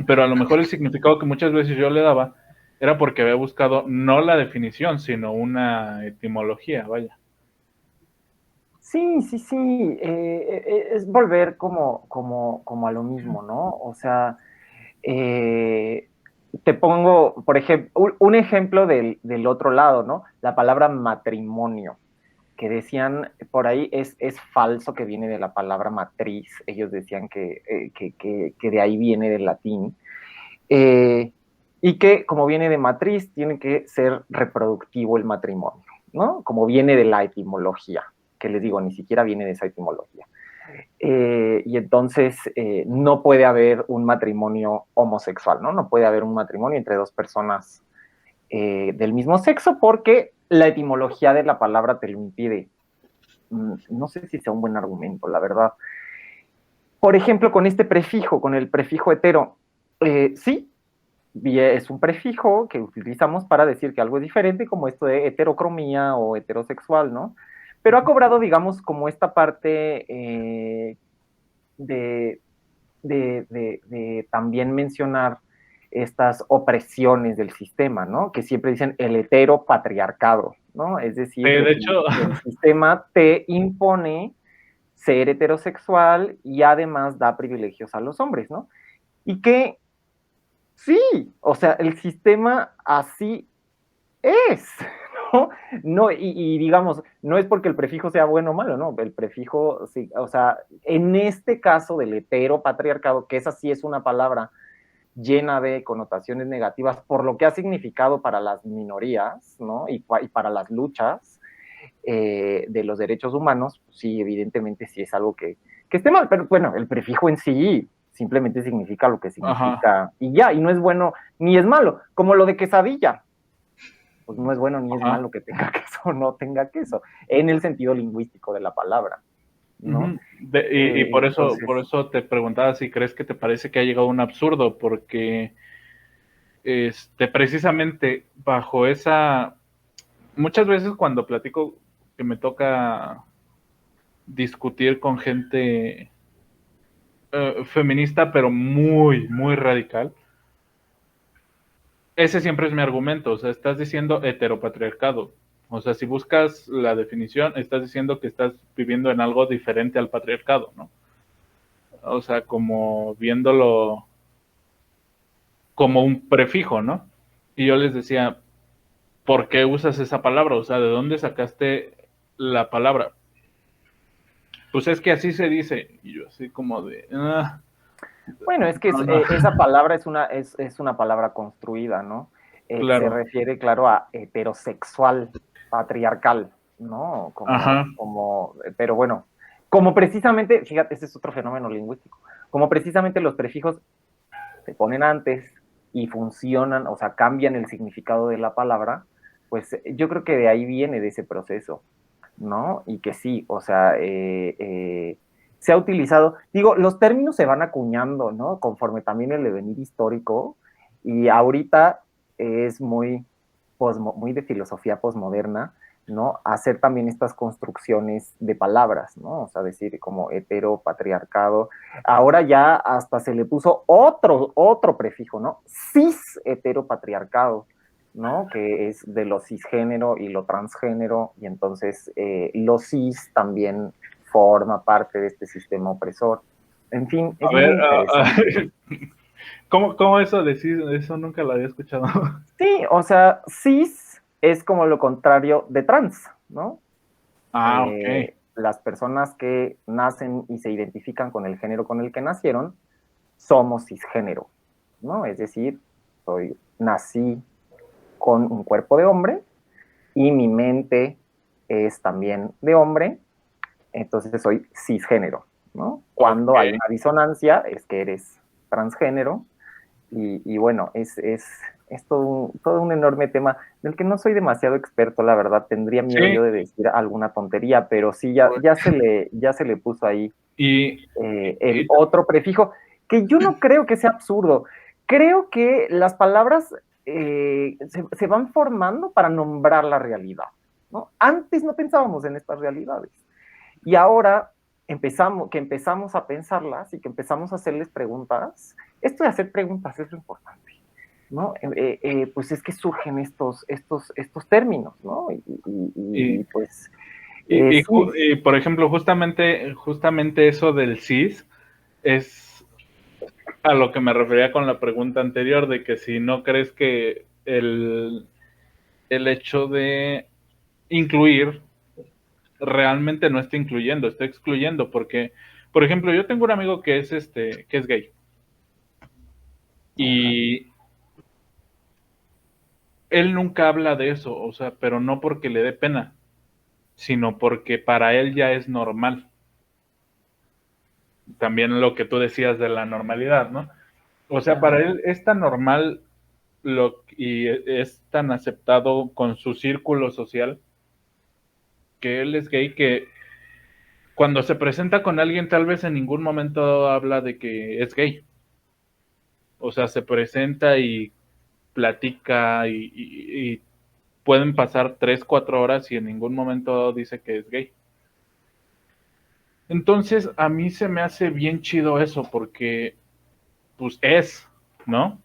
pero a lo mejor el significado que muchas veces yo le daba era porque había buscado no la definición, sino una etimología, vaya. Sí, sí, sí, es volver como a lo mismo, ¿no? O sea, eh, te pongo, por ejemplo, un ejemplo del otro lado, ¿no? La palabra matrimonio, que decían por ahí es falso que viene de la palabra matriz, ellos decían que de ahí viene del latín, eh, y que como viene de matriz, tiene que ser reproductivo el matrimonio, ¿no? Como viene de la etimología, que les digo, ni siquiera viene de esa etimología. Y entonces no puede haber un matrimonio homosexual, ¿no? No puede haber un matrimonio entre dos personas del mismo sexo porque la etimología de la palabra te lo impide. No sé si sea un buen argumento, la verdad. Por ejemplo, con este prefijo, con el prefijo hetero, sí, es un prefijo que utilizamos para decir que algo es diferente, como esto de heterocromía o heterosexual, ¿no? Pero ha cobrado, digamos, como esta parte de, de también mencionar estas opresiones del sistema, ¿no? Que siempre dicen el heteropatriarcado, ¿no? Es decir, de De que hecho, el sistema te impone ser heterosexual y además da privilegios a los hombres, ¿no? Y que sí, o sea, el sistema así es, ¿no? No, y digamos, no es porque el prefijo sea bueno o malo, no, el prefijo, sí, o sea, en este caso del heteropatriarcado, que esa sí es una palabra llena de connotaciones negativas por lo que ha significado para las minorías, ¿no? Y para las luchas de los derechos humanos, pues sí, evidentemente sí es algo que esté mal, pero bueno, el prefijo en sí simplemente significa lo que ajá, significa y ya, y no es bueno ni es malo, como lo de quesadilla, pues no es bueno ni es ajá. malo que tenga queso o no tenga queso, en el sentido lingüístico de la palabra, ¿no? Ujú. Y por Entonces, eso te preguntaba si crees que te parece que ha llegado a un absurdo, porque precisamente bajo esa, muchas veces cuando platico que me toca discutir con gente feminista, pero muy, muy radical, ese siempre es mi argumento, o sea, estás diciendo heteropatriarcado. O sea, si buscas la definición, estás diciendo que estás viviendo en algo diferente al patriarcado, ¿no? O sea, como viéndolo como un prefijo, ¿no? Y yo les decía, ¿por qué usas esa palabra? O sea, ¿de dónde sacaste la palabra? Pues es que así se dice. Y yo así como de... Bueno, es que no, no. esa palabra es una palabra construida, ¿no? Se Claro. refiere, claro, a heterosexual, patriarcal, ¿no? Ajá. Pero bueno, como precisamente, fíjate, ese es otro fenómeno lingüístico, como precisamente los prefijos se ponen antes y funcionan, o sea, cambian el significado de la palabra, pues yo creo que de ahí viene de ese proceso, ¿no? Y que sí, o sea, se ha utilizado, digo, los términos se van acuñando, ¿no? Conforme también el devenir histórico, y ahorita es muy de filosofía posmoderna, ¿no? Hacer también estas construcciones de palabras, ¿no? O sea, decir como hetero, patriarcado. Ahora ya hasta se le puso otro prefijo, ¿no? Cis heteropatriarcado, ¿no? Que es de lo cisgénero y lo transgénero, y entonces lo cis también forma parte de este sistema opresor. En fin, es A muy ver, interesante. ¿cómo eso decir? Eso nunca lo había escuchado. Sí, o sea, cis es como lo contrario de trans, ¿no? Ah, ok. Las personas que nacen y se identifican con el género con el que nacieron, somos cisgénero, ¿no? Es decir, nací con un cuerpo de hombre y mi mente es también de hombre, entonces soy cisgénero, ¿no? Ok. Cuando hay una disonancia es que eres transgénero y bueno, es todo un enorme tema del que no soy demasiado experto, la verdad, tendría miedo Sí, yo de decir alguna tontería, pero sí, pues, ya se le puso ahí y, el y- otro prefijo, que yo no creo que sea absurdo. Creo que las palabras se van formando para nombrar la realidad, ¿no? Antes no pensábamos en estas realidades. Y ahora empezamos a pensarlas y que empezamos a hacerles preguntas. Esto de hacer preguntas es lo importante, ¿no? Pues es que surgen estos términos, ¿no? y- Pues sí. y, por ejemplo, justamente eso del cis es a lo que me refería con la pregunta anterior, de que si no crees que el hecho de incluir realmente no está incluyendo, está excluyendo, porque, por ejemplo, yo tengo un amigo que es gay, Ajá. y él nunca habla de eso, o sea, pero no porque le dé pena, sino porque para él ya es normal. También lo que tú decías de la normalidad, ¿no? O sea, para Ajá. él es tan normal y es tan aceptado con su círculo social que él es gay que cuando se presenta con alguien tal vez en ningún momento habla de que es gay. O sea, se presenta y platica y pueden pasar 3, 4 horas y en ningún momento dice que es gay. Entonces, a mí se me hace bien chido eso porque, pues, ¿no?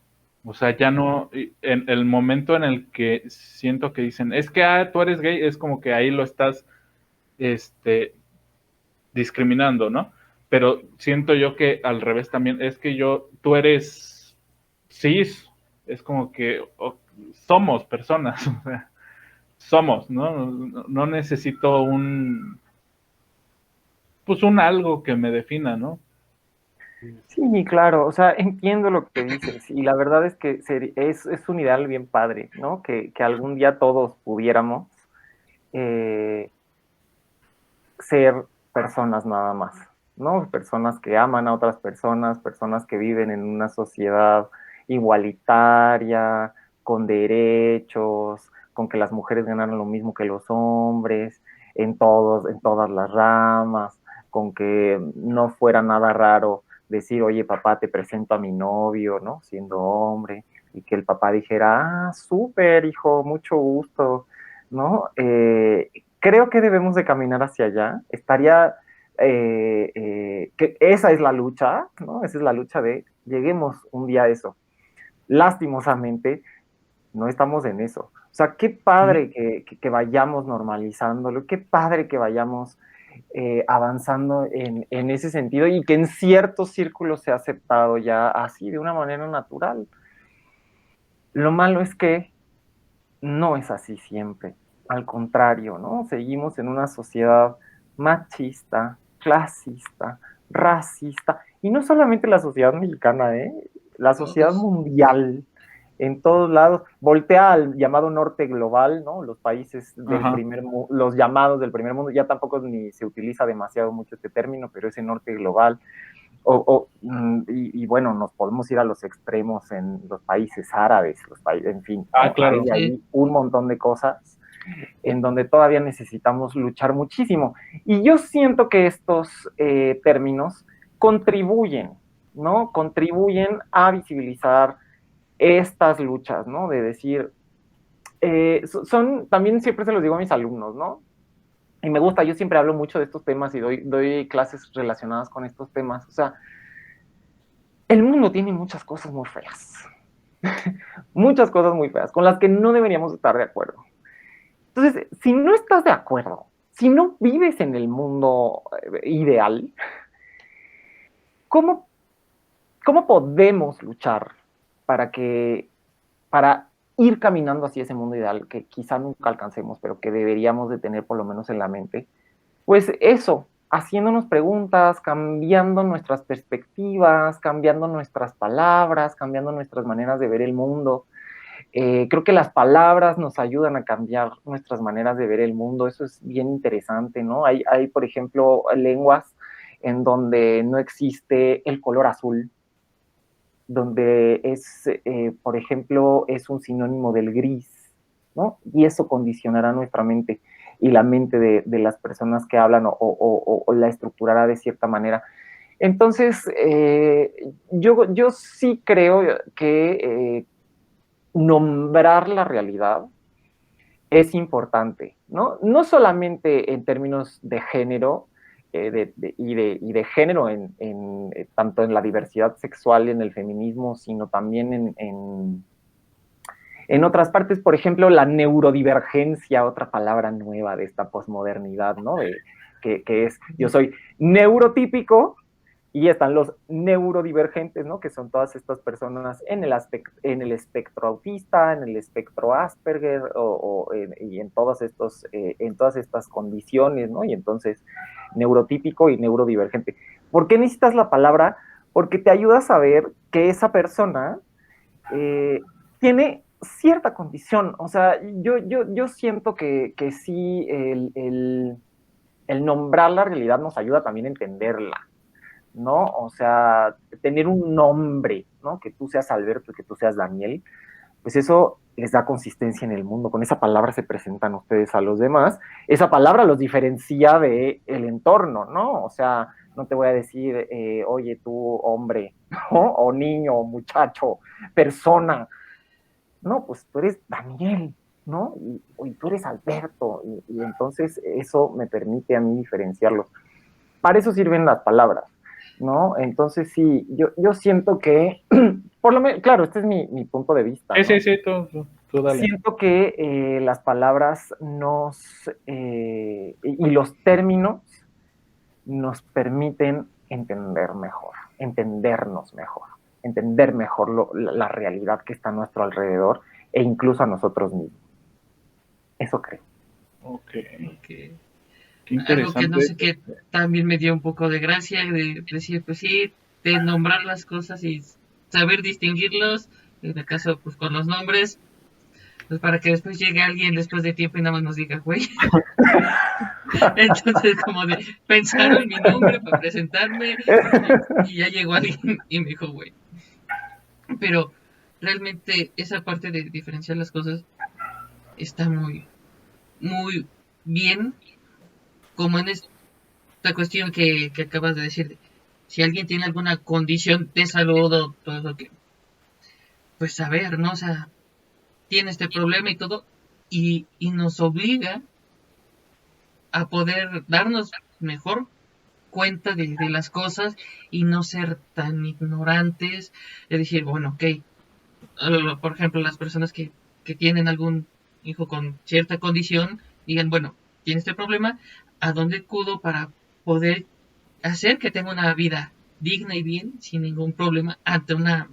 O sea, ya no, en el momento en el que siento que dicen, es que, tú eres gay, es como que ahí lo estás, este, discriminando, ¿no? Pero siento yo que al revés también, es que tú eres cis, es como que somos personas, o sea, somos, ¿no? No necesito pues un algo que me defina, ¿no? Sí, claro, o sea, entiendo lo que dices y la verdad es que es un ideal bien padre, ¿no? Que algún día todos pudiéramos eh, ser personas nada más, ¿no? Personas que aman a otras personas, personas que viven en una sociedad igualitaria, con derechos, con que las mujeres ganaran lo mismo que los hombres, en todas las ramas, con que no fuera nada raro decir, oye, papá, te presento a mi novio, ¿no? Siendo hombre, y que el papá dijera, ah, súper, hijo, mucho gusto, ¿no? Creo que debemos de caminar hacia allá. Que esa es la lucha, ¿no? Esa es la lucha de lleguemos un día a eso. Lastimosamente, no estamos en eso. O sea, qué padre que vayamos normalizándolo, qué padre que vayamos avanzando en ese sentido y que en ciertos círculos se ha aceptado ya así, de una manera natural. Lo malo es que no es así siempre. Al contrario, ¿no? Seguimos en una sociedad machista, clasista, racista, y no solamente la sociedad mexicana, ¿eh? La sociedad Todos. mundial, en todos lados. Voltea al llamado norte global, ¿no? Los países del Ajá. los llamados del primer mundo, ya tampoco ni se utiliza demasiado mucho este término, pero ese norte global y bueno, nos podemos ir a los extremos en los países árabes, en fin, Ah, ¿no? claro. Hay Sí, ahí un montón de cosas en donde todavía necesitamos luchar muchísimo. Y yo siento que estos términos contribuyen, ¿no? Contribuyen a visibilizar estas luchas, ¿no? De decir, también siempre se los digo a mis alumnos, ¿no? Y me gusta, yo siempre hablo mucho de estos temas y doy clases relacionadas con estos temas. O sea, el mundo tiene muchas cosas muy feas, muchas cosas muy feas, con las que no deberíamos estar de acuerdo. Entonces, si no estás de acuerdo, si no vives en el mundo ideal, ¿cómo, cómo podemos luchar para para ir caminando hacia ese mundo ideal que quizá nunca alcancemos, pero que deberíamos de tener por lo menos en la mente? Pues eso, haciéndonos preguntas, cambiando nuestras perspectivas, cambiando nuestras palabras, cambiando nuestras maneras de ver el mundo. Creo que las palabras nos ayudan a cambiar nuestras maneras de ver el mundo, eso es bien interesante, ¿no? Por ejemplo, lenguas en donde no existe el color azul, donde por ejemplo, es un sinónimo del gris, ¿no? Y eso condicionará nuestra mente y la mente de las personas que hablan o la estructurará de cierta manera. Entonces, yo sí creo que nombrar la realidad es importante, ¿no? No solamente en términos de género y de género tanto en la diversidad sexual y en el feminismo, sino también en otras partes, por ejemplo, la neurodivergencia, otra palabra nueva de esta posmodernidad, ¿no? Que es, yo soy neurotípico, y están los neurodivergentes, ¿no? Que son todas estas personas en el espectro autista, en el espectro Asperger y en todas estas condiciones, ¿no? Y entonces, neurotípico y neurodivergente. ¿Por qué necesitas la palabra? Porque te ayuda a saber que esa persona tiene cierta condición. O sea, yo siento que sí, el nombrar la realidad nos ayuda también a entenderla, ¿no? O sea, tener un nombre, ¿no? Que tú seas Alberto, que tú seas Daniel, pues eso les da consistencia en el mundo. Con esa palabra se presentan ustedes a los demás. Esa palabra los diferencia de el entorno, ¿no? O sea, no te voy a decir, oye, tú, hombre, ¿no? O niño, o muchacho, persona. No, pues tú eres Daniel, ¿no? Y tú eres Alberto. Y entonces eso me permite a mí diferenciarlos. Para eso sirven las palabras, ¿no? Entonces sí, yo siento que, por lo menos, claro, este es mi punto de vista, Sí, sí, ¿no? sí, tú dale. Siento que las palabras y los términos nos permiten entendernos mejor, entender mejor la realidad que está a nuestro alrededor e incluso a nosotros mismos. Eso creo. Ok, que qué algo que no interesante. sé qué también me dio un poco de gracia, de decir, pues sí, de nombrar las cosas y saber distinguirlos, en el caso, pues con los nombres, pues para que después llegue alguien después de tiempo y nada más nos diga, güey. Entonces, como de, pensaron mi nombre para presentarme y ya llegó alguien y me dijo, güey. Pero realmente esa parte de diferenciar las cosas está muy, muy bien, como en esta cuestión que acabas de decir. Si alguien tiene alguna condición de salud o todo eso, que, pues saber, ¿no? O sea, tiene este problema y todo, y nos obliga a poder darnos mejor cuenta de las cosas y no ser tan ignorantes, de decir, bueno, ok, por ejemplo, las personas que tienen algún hijo con cierta condición, digan, bueno, tiene este problema, ¿a dónde acudo para poder hacer que tenga una vida digna y bien, sin ningún problema, ante una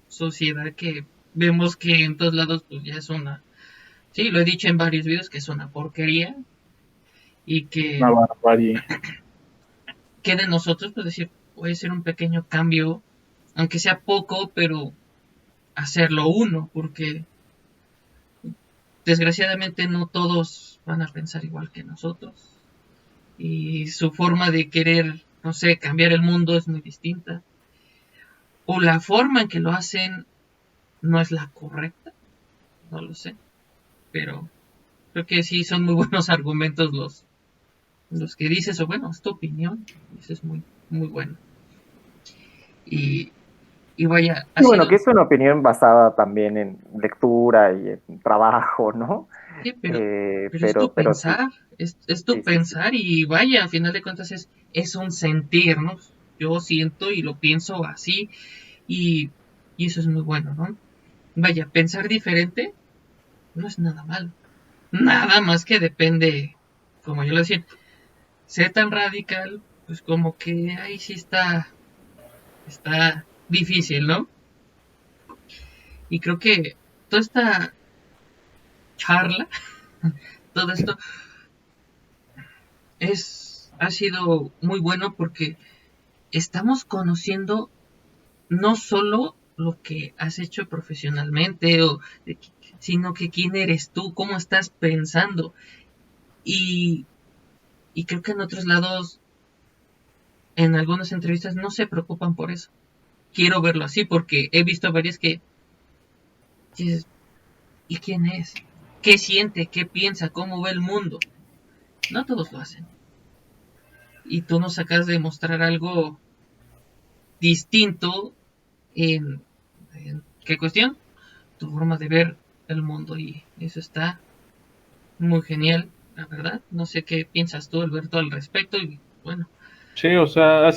sociedad que vemos que en todos lados pues ya es una, sí, lo he dicho en varios videos, que es una porquería, y Una barbarie. que de nosotros, pues decir, puede ser un pequeño cambio, aunque sea poco, pero hacerlo uno, porque desgraciadamente no todos van a pensar igual que nosotros, y su forma de querer, no sé, cambiar el mundo es muy distinta, o la forma en que lo hacen no es la correcta, no lo sé, pero creo que sí son muy buenos argumentos los que dices, o bueno, es tu opinión, eso es muy, muy bueno. Y, y vaya, ha Y bueno, sido, que es una opinión basada también en lectura y en trabajo, ¿no? sí, pero es Pero sí, es tu sí, sí, sí. pensar y vaya, a final de cuentas es un sentir, ¿no? Yo siento y lo pienso así y, y eso es muy bueno, ¿no? Vaya, pensar diferente no es nada malo, nada más que depende, como yo lo decía, ser tan radical, pues como que ahí sí está difícil, ¿no? Y creo que toda esta charla, todo esto ha sido muy bueno porque estamos conociendo no solo lo que has hecho profesionalmente, sino que quién eres tú, cómo estás pensando. Y, y creo que en otros lados, en algunas entrevistas, no se preocupan por eso. Quiero verlo así porque he visto varias que dices, ¿y quién es? ¿Qué siente? ¿Qué piensa? ¿Cómo ve el mundo? No todos lo hacen. Y tú nos acabas de mostrar algo distinto en ¿qué cuestión? Tu forma de ver el mundo y eso está muy genial, la verdad. No sé qué piensas tú, Alberto, al respecto y bueno, Sí, o sea,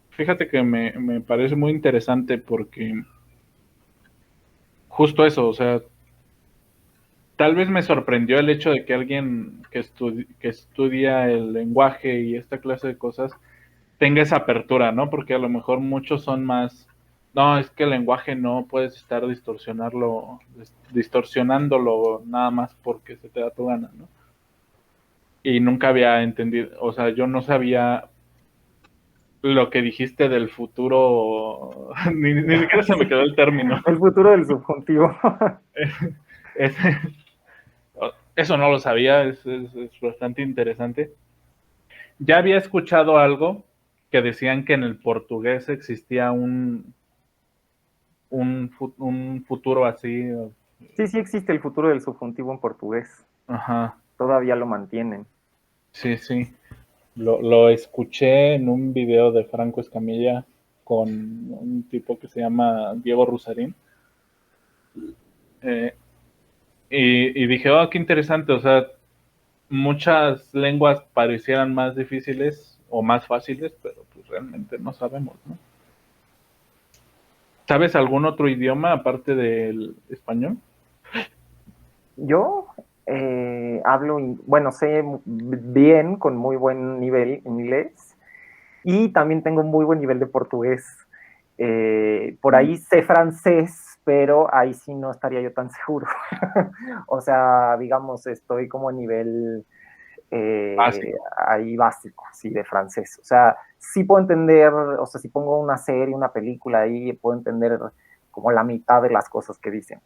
fíjate que me parece muy interesante porque justo eso, o sea, tal vez me sorprendió el hecho de que alguien que estudia el lenguaje y esta clase de cosas tenga esa apertura, ¿no? Porque a lo mejor muchos son más, no, es que el lenguaje no puedes estar distorsionándolo nada más porque se te da tu gana, ¿no? Y nunca había entendido, o sea, yo no sabía lo que dijiste del futuro, ni siquiera se me quedó el término. El futuro del subjuntivo. Es- eso no lo sabía, es bastante interesante. Ya había escuchado algo que decían que en el portugués existía un futuro así. Sí, sí existe el futuro del subjuntivo en portugués. Ajá, Todavía lo mantienen. sí, sí. Lo escuché en un video de Franco Escamilla con un tipo que se llama Diego Rusarín. Eh, y dije, oh, qué interesante, o sea, muchas lenguas parecieran más difíciles o más fáciles, pero pues realmente no sabemos, ¿no? ¿Sabes algún otro idioma aparte del español? Yo hablo, bueno, sé bien, con muy buen nivel inglés y también tengo un muy buen nivel de portugués. Por ahí sé francés, pero ahí sí no estaría yo tan seguro. O sea, digamos, estoy como a nivel Básico. ahí básico, sí, de francés. O sea, sí puedo entender, o sea, si pongo una serie, una película ahí, puedo entender como la mitad de las cosas que dicen,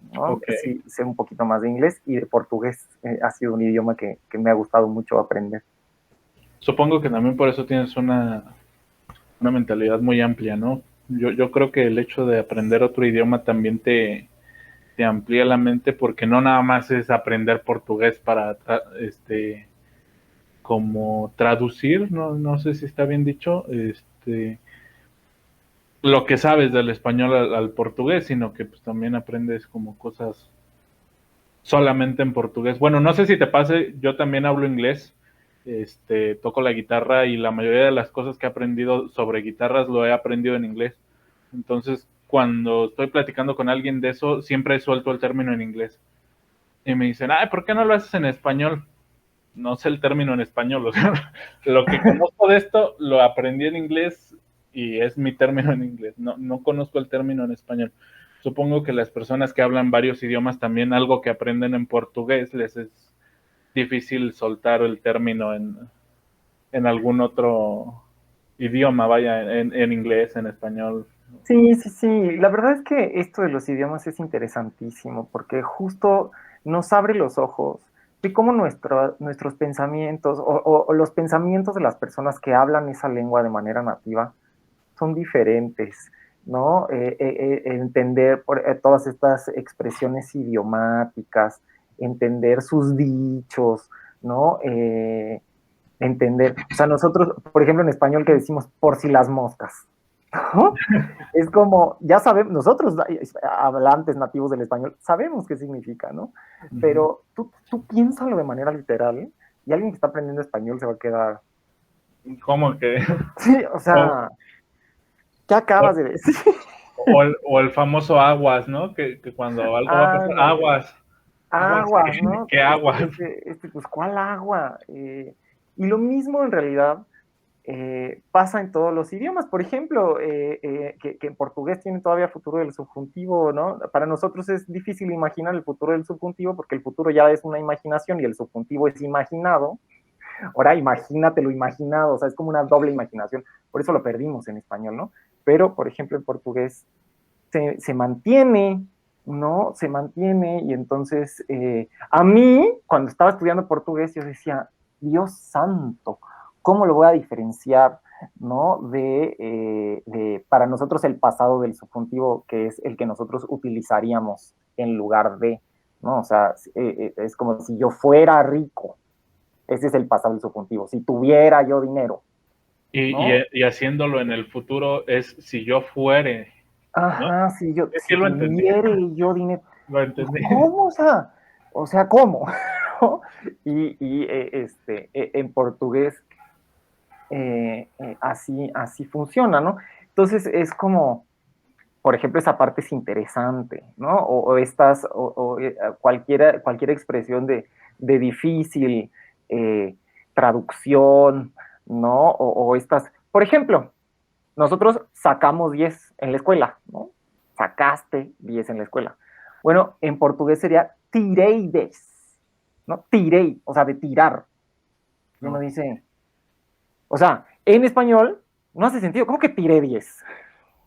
¿no? Ok. Sí, sé un poquito más de inglés y de portugués. Ha sido un idioma que me ha gustado mucho aprender. Supongo que también por eso tienes una mentalidad muy amplia, ¿no? Yo creo que el hecho de aprender otro idioma también te amplía la mente porque no nada más es aprender portugués para como traducir, no sé si está bien dicho, lo que sabes del español al portugués, sino que pues también aprendes como cosas solamente en portugués. Bueno, no sé si te pase, yo también hablo inglés, toco la guitarra y la mayoría de las cosas que he aprendido sobre guitarras lo he aprendido en inglés. Entonces, cuando estoy platicando con alguien de eso, siempre suelto el término en inglés. y me dicen, ay, ¿por qué no lo haces en español? No sé el término en español, o sea, lo que conozco de esto lo aprendí en inglés y es mi término en inglés, no conozco el término en español. Supongo que las personas que hablan varios idiomas también algo que aprenden en portugués les es difícil soltar el término en algún otro idioma, vaya, en inglés, en español. Sí, sí, sí. La verdad es que esto de los idiomas es interesantísimo porque justo nos abre los ojos de cómo nuestros pensamientos o los pensamientos de las personas que hablan esa lengua de manera nativa son diferentes, ¿no? Entender todas estas expresiones idiomáticas, entender sus dichos, ¿no? Entender, o sea, nosotros, por ejemplo, en español que decimos por si las moscas, ¿no? Es como, ya sabemos, nosotros hablantes nativos del español, sabemos qué significa, ¿no? Pero tú piénsalo de manera literal y alguien que está aprendiendo español se va a quedar, ¿Cómo que? sí, o O, sea, ¿qué acabas de decir? o el famoso aguas, ¿no? Que cuando algo va a pasar, Ándale, aguas, aguas, ¿no? ¿qué aguas? Pues, ¿cuál agua? Y lo mismo en realidad pasa en todos los idiomas. Por ejemplo, que en portugués tiene todavía futuro del subjuntivo, ¿no? Para nosotros es difícil imaginar el futuro del subjuntivo porque el futuro ya es una imaginación y el subjuntivo es imaginado. Ahora imagínate lo imaginado, o sea, es como una doble imaginación. Por eso lo perdimos en español, ¿no? Pero, por ejemplo, en portugués se mantiene, ¿no? Se mantiene y entonces a mí, cuando estaba estudiando portugués, yo decía, Dios santo, ¿cómo lo voy a diferenciar, ¿no? Para nosotros el pasado del subjuntivo, que es el que nosotros utilizaríamos en lugar de, ¿no? O sea, es como si yo fuera rico, ese es el pasado del subjuntivo, si tuviera yo dinero, ¿no? Y haciéndolo en el futuro es si yo fuere, ¿no? Ajá, Sí si lo entendí, tuviera yo dinero, lo pues, entendí. ¿cómo? O sea, ¿cómo? En portugués así funciona, ¿no? Entonces es como, por ejemplo, esa parte es interesante, ¿no? Cualquier expresión de difícil traducción, ¿no? Por ejemplo, nosotros sacamos 10 en la escuela, ¿no? Sacaste 10 en la escuela. Bueno, en portugués sería tireides, ¿no? Tirei, o sea, de tirar. Y uno No, dice, o sea, en español no hace sentido. ¿Cómo que tiré 10?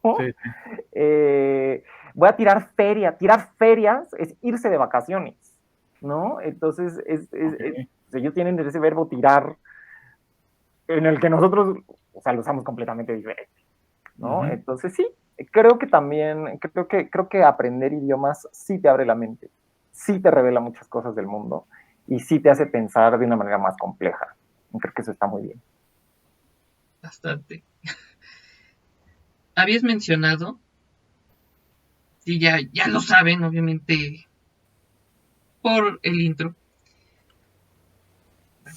¿No? sí, sí, Voy a tirar feria. Tirar ferias es irse de vacaciones, ¿no? Entonces, ok. ellos tienen ese verbo tirar en el que nosotros, o sea, lo usamos completamente diferente. ¿No? Ujú. Entonces sí, creo que aprender idiomas sí te abre la mente, sí te revela muchas cosas del mundo y sí te hace pensar de una manera más compleja. Creo que eso está muy bien. Bastante. Habías mencionado, y ya lo saben, obviamente, por el intro.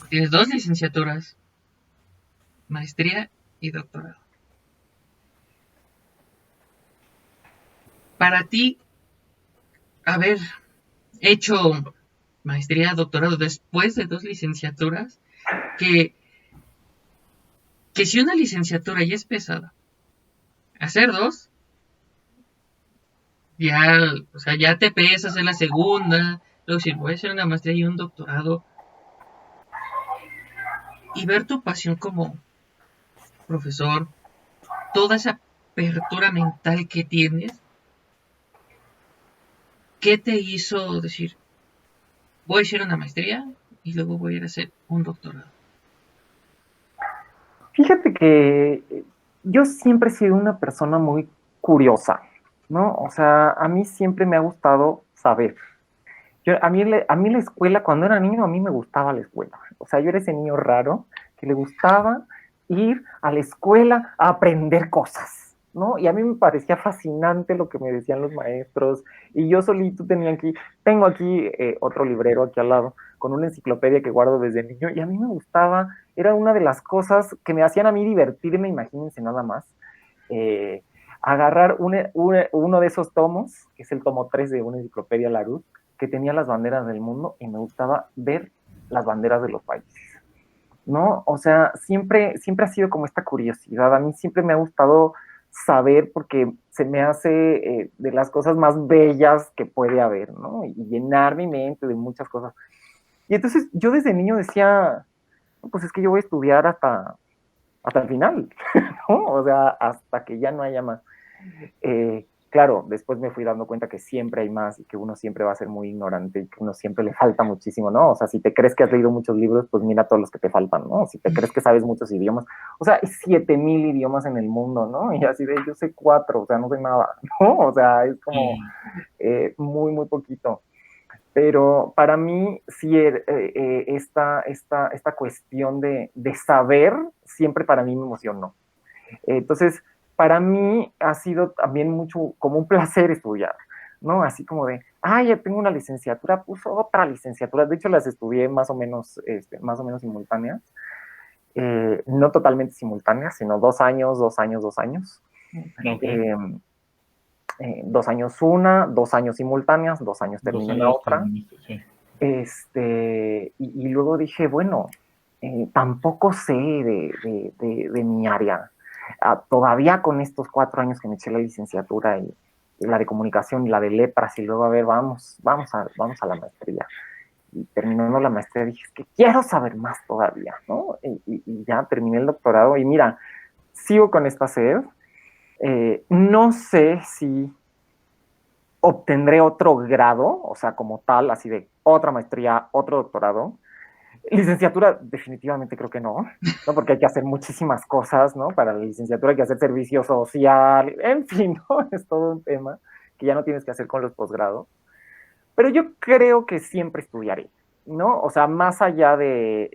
Tienes dos licenciaturas, maestría y doctorado. Para ti, haber hecho maestría, doctorado después de dos licenciaturas, que, que si una licenciatura ya es pesada, hacer dos, ya, o sea, ya te pesas en la segunda, luego si voy a hacer una maestría y un doctorado, y ver tu pasión como profesor, toda esa apertura mental que tienes, ¿qué te hizo decir, voy a hacer una maestría y luego voy a ir a hacer un doctorado? Fíjate que yo siempre he sido una persona muy curiosa, ¿no? O sea, a mí siempre me ha gustado saber. A mí la escuela, cuando era niño, a mí me gustaba la escuela. O sea, yo era ese niño raro que le gustaba ir a la escuela a aprender cosas, ¿no? Y a mí me parecía fascinante lo que me decían los maestros. Y yo solito tengo aquí otro librero aquí al lado, con una enciclopedia que guardo desde niño. Y a mí me gustaba, era una de las cosas que me hacían a mí divertirme, imagínense nada más. Agarrar uno de esos tomos, que es el tomo 3 de una enciclopedia Larousse, que tenía las banderas del mundo y me gustaba ver las banderas de los países, ¿no? O sea, siempre ha sido como esta curiosidad. A mí siempre me ha gustado saber porque se me hace de las cosas más bellas que puede haber, ¿no? Y llenar mi mente de muchas cosas. Y entonces yo desde niño decía, pues es que yo voy a estudiar hasta el final, ¿no? O sea, hasta que ya no haya más. Claro, después me fui dando cuenta que siempre hay más y que uno siempre va a ser muy ignorante y que uno siempre le falta muchísimo, ¿no? O sea, si te crees que has leído muchos libros, pues mira todos los que te faltan, ¿no? Si te crees que sabes muchos idiomas, o sea, hay 7000 idiomas en el mundo, ¿no? Y así de, yo sé 4, o sea, no sé nada, ¿no? O sea, es como muy poquito. Pero para mí, sí, esta cuestión de saber, siempre para mí me emocionó. Entonces, para mí ha sido también mucho como un placer estudiar, ¿no? Así como de, ya tengo una licenciatura, puso otra licenciatura. De hecho, las estudié más o menos simultáneas. No totalmente simultáneas, sino 2 años, 2 años, 2 años. Okay. 2 años una, 2 años simultáneas, 2 años 2 terminé la años otra. sí. Y luego dije, bueno, tampoco sé de mi área. Todavía con estos 4 años que me eché la licenciatura y la de comunicación y la de letras, y luego a ver, vamos a la maestría. Y terminando la maestría dije, es que quiero saber más todavía, ¿no? Y ya terminé el doctorado y mira, sigo con esta sed. No sé si obtendré otro grado, o sea, como tal, así de otra maestría, otro doctorado. Licenciatura, definitivamente creo que no, ¿no? Porque hay que hacer muchísimas cosas, ¿no? Para la licenciatura hay que hacer servicio social, en fin, ¿no? Es todo un tema que ya no tienes que hacer con los posgrados. Pero yo creo que siempre estudiaré, ¿no? O sea, más allá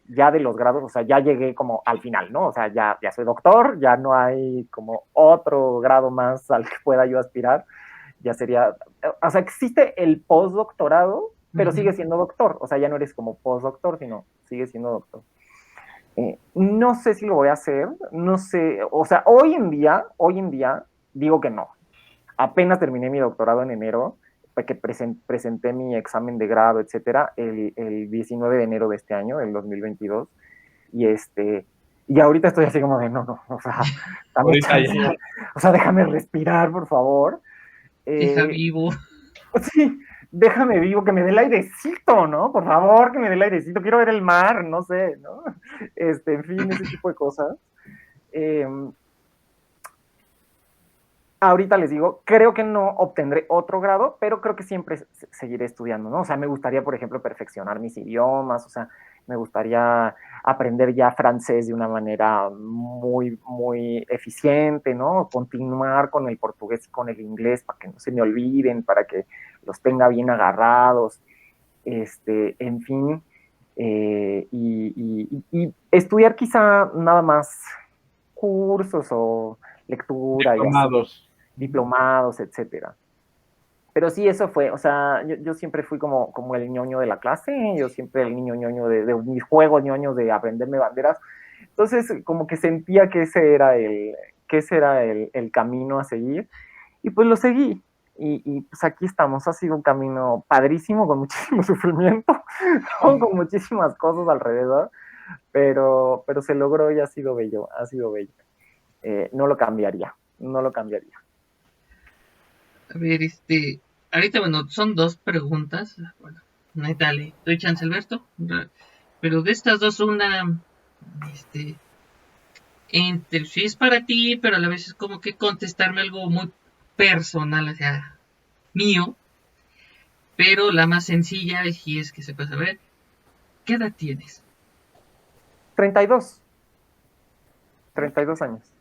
ya de los grados, o sea, ya llegué como al final, ¿no? O sea, ya soy doctor, ya no hay como otro grado más al que pueda yo aspirar. Ya sería, o sea, existe el postdoctorado, pero sigue siendo doctor, o sea, ya no eres como postdoctor, sino sigue siendo doctor. No sé si lo voy a hacer, no sé, o sea, hoy en día digo que no. Apenas terminé mi doctorado en enero, porque presenté mi examen de grado, etcétera, el 19 de enero de este año, el 2022, y y ahorita estoy así como de, no, o sea, dame Ahorita chance, ya. o sea, déjame respirar, por favor. Deja Eh, vivo. Sí, déjame vivo, que me dé el airecito, ¿no? Por favor, que me dé el airecito, quiero ver el mar, no sé, ¿no? En fin, ese tipo de cosas. Eh, Ahorita les digo, creo que no obtendré otro grado, pero creo que siempre seguiré estudiando, ¿no? O sea, me gustaría, por ejemplo, perfeccionar mis idiomas, o sea, me gustaría aprender ya francés de una manera muy eficiente, ¿no? Continuar con el portugués y con el inglés para que no se me olviden, para que los tenga bien agarrados, en fin, y estudiar quizá nada más cursos o lectura y así, Diplomados. diplomados, etcétera. Pero sí, eso fue, o sea, yo siempre fui como el ñoño de la clase, yo siempre el niño ñoño de mis juegos ñoños de aprenderme banderas. Entonces, como que sentía que ese era el camino a seguir, y pues lo seguí. Y pues aquí estamos, ha sido un camino padrísimo, con muchísimo sufrimiento, ¿no? Con muchísimas cosas alrededor, pero se logró y ha sido bello, ha sido bello. No lo cambiaría, no lo cambiaría. A ver, ahorita, bueno, son dos preguntas. Bueno, dale, doy chance, Alberto. Pero de estas dos, una, sí es para ti, pero a la vez es como que contestarme algo muy personal, o sea, mío. Pero la más sencilla, y es que se puede saber, ¿qué edad tienes? 32, 32 años.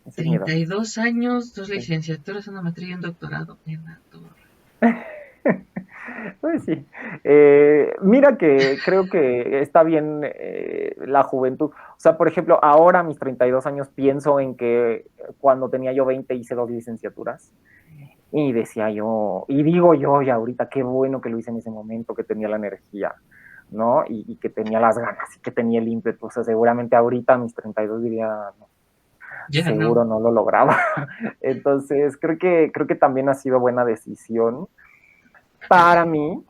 Esa es mi edad. 32 años, dos Sí. licenciaturas, una maestría y un doctorado en la torre. Pues sí. Mira que creo que está bien la juventud. O sea, por ejemplo, ahora a mis 32 años pienso en que cuando tenía yo 20 hice 2 licenciaturas y decía yo, y digo yo, y ahorita qué bueno que lo hice en ese momento, que tenía la energía, ¿no? Y que tenía las ganas y que tenía el ímpetu. O sea, seguramente ahorita a mis 32 diría, no, Ya no. seguro no lo lograba. Entonces, creo que también ha sido buena decisión. para mí,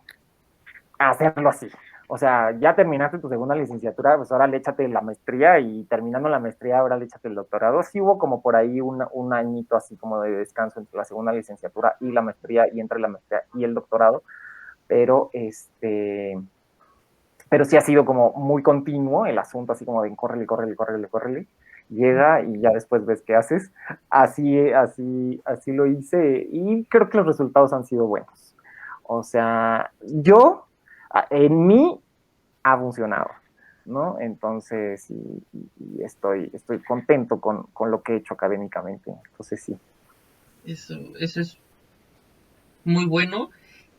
hacerlo así. O sea, ya terminaste tu segunda licenciatura, pues ahora le échate la maestría y terminando la maestría, ahora le échate el doctorado. Sí hubo como por ahí un añito así como de descanso entre la segunda licenciatura y la maestría y entre la maestría y el doctorado, pero pero sí ha sido como muy continuo el asunto, así como de córrele, córrele, córrele, córrele. Llega y ya después ves qué haces. Así lo hice y creo que los resultados han sido buenos. O sea, en mí ha funcionado, ¿no? Entonces, y estoy contento con lo que he hecho académicamente. Entonces, sí. Eso es muy bueno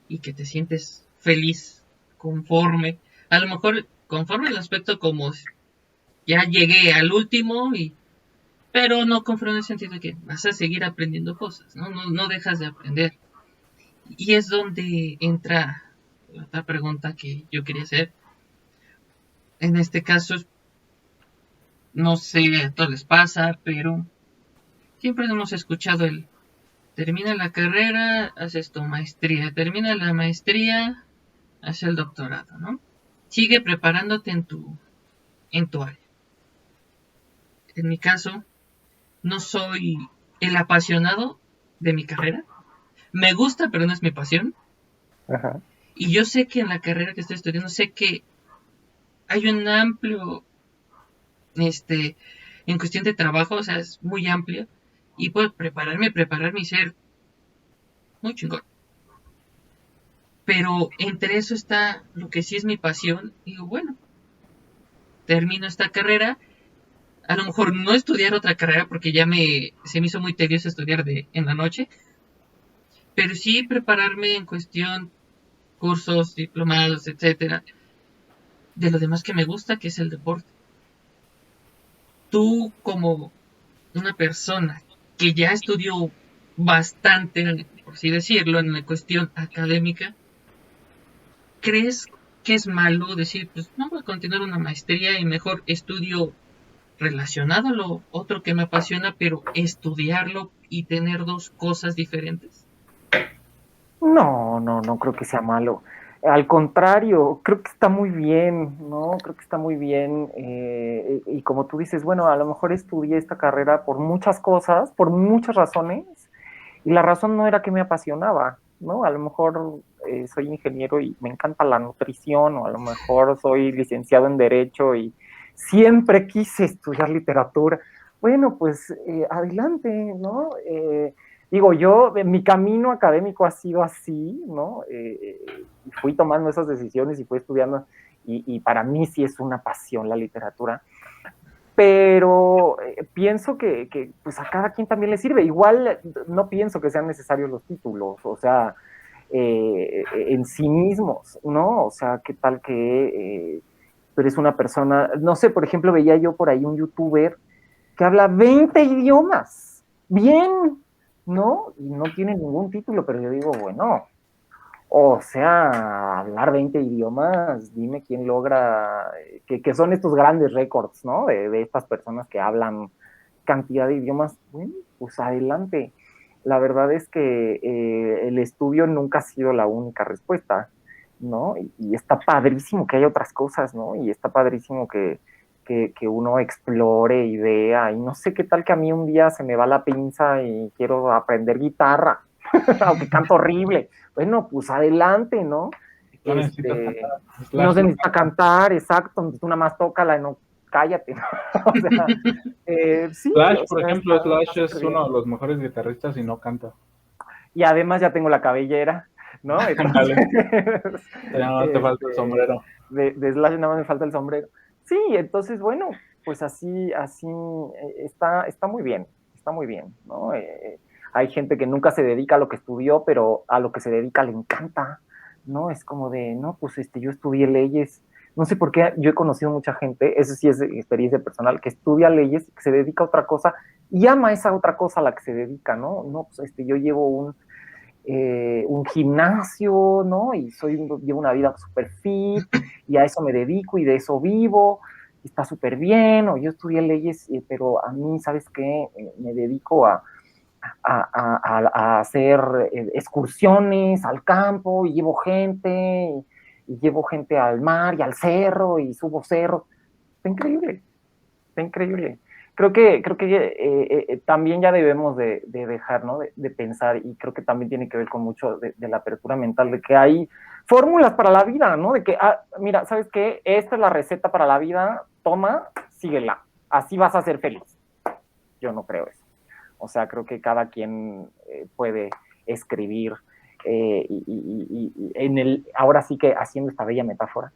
y que te sientes feliz, conforme. A lo mejor conforme el aspecto como ya llegué al último y pero no conforme en el sentido de que vas a seguir aprendiendo cosas, ¿no? No dejas de aprender. Y es donde entra la otra pregunta que yo quería hacer. En este caso, no sé, a todos les pasa, pero siempre hemos escuchado el termina la carrera, haces tu maestría, termina la maestría, haces el doctorado, ¿no? Sigue preparándote en tu área. En mi caso, no soy el apasionado de mi carrera. Me gusta, pero no es mi pasión. Ajá. Y yo sé que en la carrera que estoy estudiando, sé que hay un amplio, este, en cuestión de trabajo, o sea, es muy amplio. Y puedo prepararme y ser muy chingón. Pero entre eso está lo que sí es mi pasión. Y digo, bueno, termino esta carrera. A lo mejor no estudiar otra carrera porque se me hizo muy tedioso estudiar en la noche. Pero sí prepararme en cuestión cursos, diplomados, etcétera, de lo demás que me gusta, que es el deporte. Tú como una persona que ya estudió bastante, por así decirlo, en la cuestión académica, ¿crees que es malo decir, pues no voy a continuar una maestría y mejor estudio relacionado a lo otro que me apasiona, pero estudiarlo y tener dos cosas diferentes? No creo que sea malo. Al contrario, creo que está muy bien, ¿no? Creo que está muy bien. Y como tú dices, bueno, a lo mejor estudié esta carrera por muchas cosas, por muchas razones, y la razón no era que me apasionaba, ¿no? A lo mejor soy ingeniero y me encanta la nutrición, o a lo mejor soy licenciado en Derecho y siempre quise estudiar literatura. Bueno, pues adelante, ¿no? Digo, mi camino académico ha sido así, ¿no? Fui tomando esas decisiones y fui estudiando, y para mí sí es una pasión la literatura, pero pienso que pues a cada quien también le sirve. Igual no pienso que sean necesarios los títulos, o sea, en sí mismos, ¿no? O sea, qué tal que tú eres una persona, no sé, por ejemplo, veía yo por ahí un youtuber que habla 20 idiomas, bien, ¿no? Y no tiene ningún título, pero yo digo, bueno, o sea, hablar 20 idiomas, dime quién logra, que son estos grandes récords, ¿no? De estas personas que hablan cantidad de idiomas, bueno, pues adelante. La verdad es que el estudio nunca ha sido la única respuesta, ¿no? Y está padrísimo que haya otras cosas, ¿no? Y está padrísimo que uno explore y vea, y no sé qué tal que a mí un día se me va la pinza y quiero aprender guitarra, aunque canto horrible. Bueno, pues adelante, ¿no? No necesitas Este, cantar. no Slash se lo necesita canta. cantar, exacto, tú nada más tócala y no cállate, ¿no? O sea, sí, Slash, o por sea, ejemplo, está Slash súper es uno bien. de los mejores guitarristas y no canta. Y además ya tengo la cabellera, ¿no? Entonces, Ándale, ya no te falta el este, sombrero. de Slash nada más me falta el sombrero. Sí, entonces, bueno, pues así está muy bien, está muy bien, ¿no? Hay gente que nunca se dedica a lo que estudió, pero a lo que se dedica le encanta, ¿no? Es como de, no, pues yo estudié leyes, no sé por qué yo he conocido mucha gente, eso sí es experiencia personal, que estudia leyes, que se dedica a otra cosa y ama esa otra cosa a la que se dedica, ¿no? No, pues yo llevo un gimnasio, ¿no? Y llevo una vida súper fit y a eso me dedico y de eso vivo, y está súper bien, o yo estudié leyes, pero a mí, ¿sabes qué? Me dedico a hacer excursiones al campo y llevo gente al mar y al cerro y subo cerro. Está increíble, está increíble. Creo que también ya debemos de dejar, ¿no? De pensar, y creo que también tiene que ver con mucho de la apertura mental, de que hay fórmulas para la vida, ¿no? De que, mira, ¿sabes qué? Esta es la receta para la vida, toma, síguela, así vas a ser feliz. Yo no creo eso. O sea, creo que cada quien puede escribir ahora sí que haciendo esta bella metáfora,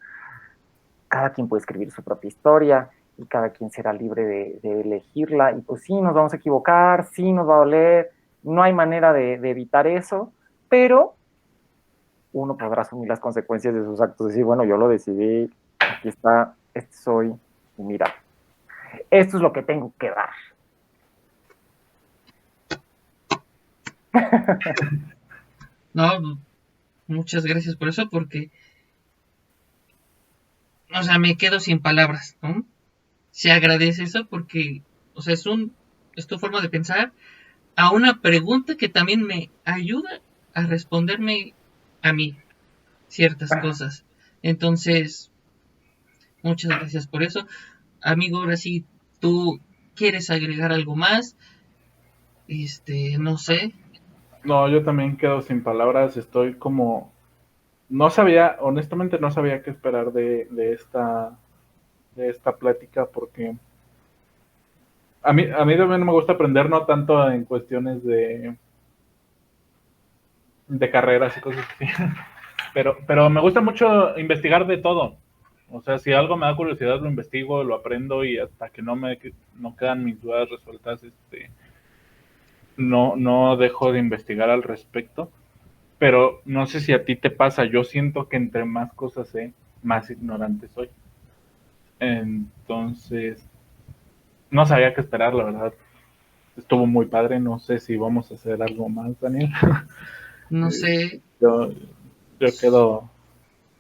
cada quien puede escribir su propia historia y cada quien será libre de elegirla. Y pues sí, nos vamos a equivocar, sí nos va a doler, no hay manera de evitar eso, pero uno podrá asumir las consecuencias de sus actos. Decir, bueno, yo lo decidí, aquí está, este soy, y mira, esto es lo que tengo que dar. No, muchas gracias por eso, porque, o sea, me quedo sin palabras, ¿no? Se agradece eso porque, o sea, es tu forma de pensar a una pregunta que también me ayuda a responderme a mí ciertas cosas. Entonces, muchas gracias por eso. Amigo, ahora sí, tú quieres agregar algo más, no sé. No, yo también quedo sin palabras, estoy como... No sabía, honestamente no sabía qué esperar de esta plática porque a mí también me gusta aprender, no tanto en cuestiones de carreras y cosas así, pero me gusta mucho investigar de todo. O sea, si algo me da curiosidad, lo investigo, lo aprendo y hasta que no quedan mis dudas resueltas, no dejo de investigar al respecto. Pero no sé si a ti te pasa, yo siento que entre más cosas sé, más ignorante soy. Entonces, no sabía qué esperar, la verdad. Estuvo muy padre, no sé si vamos a hacer algo más, Daniel. No sé, Yo, yo quedo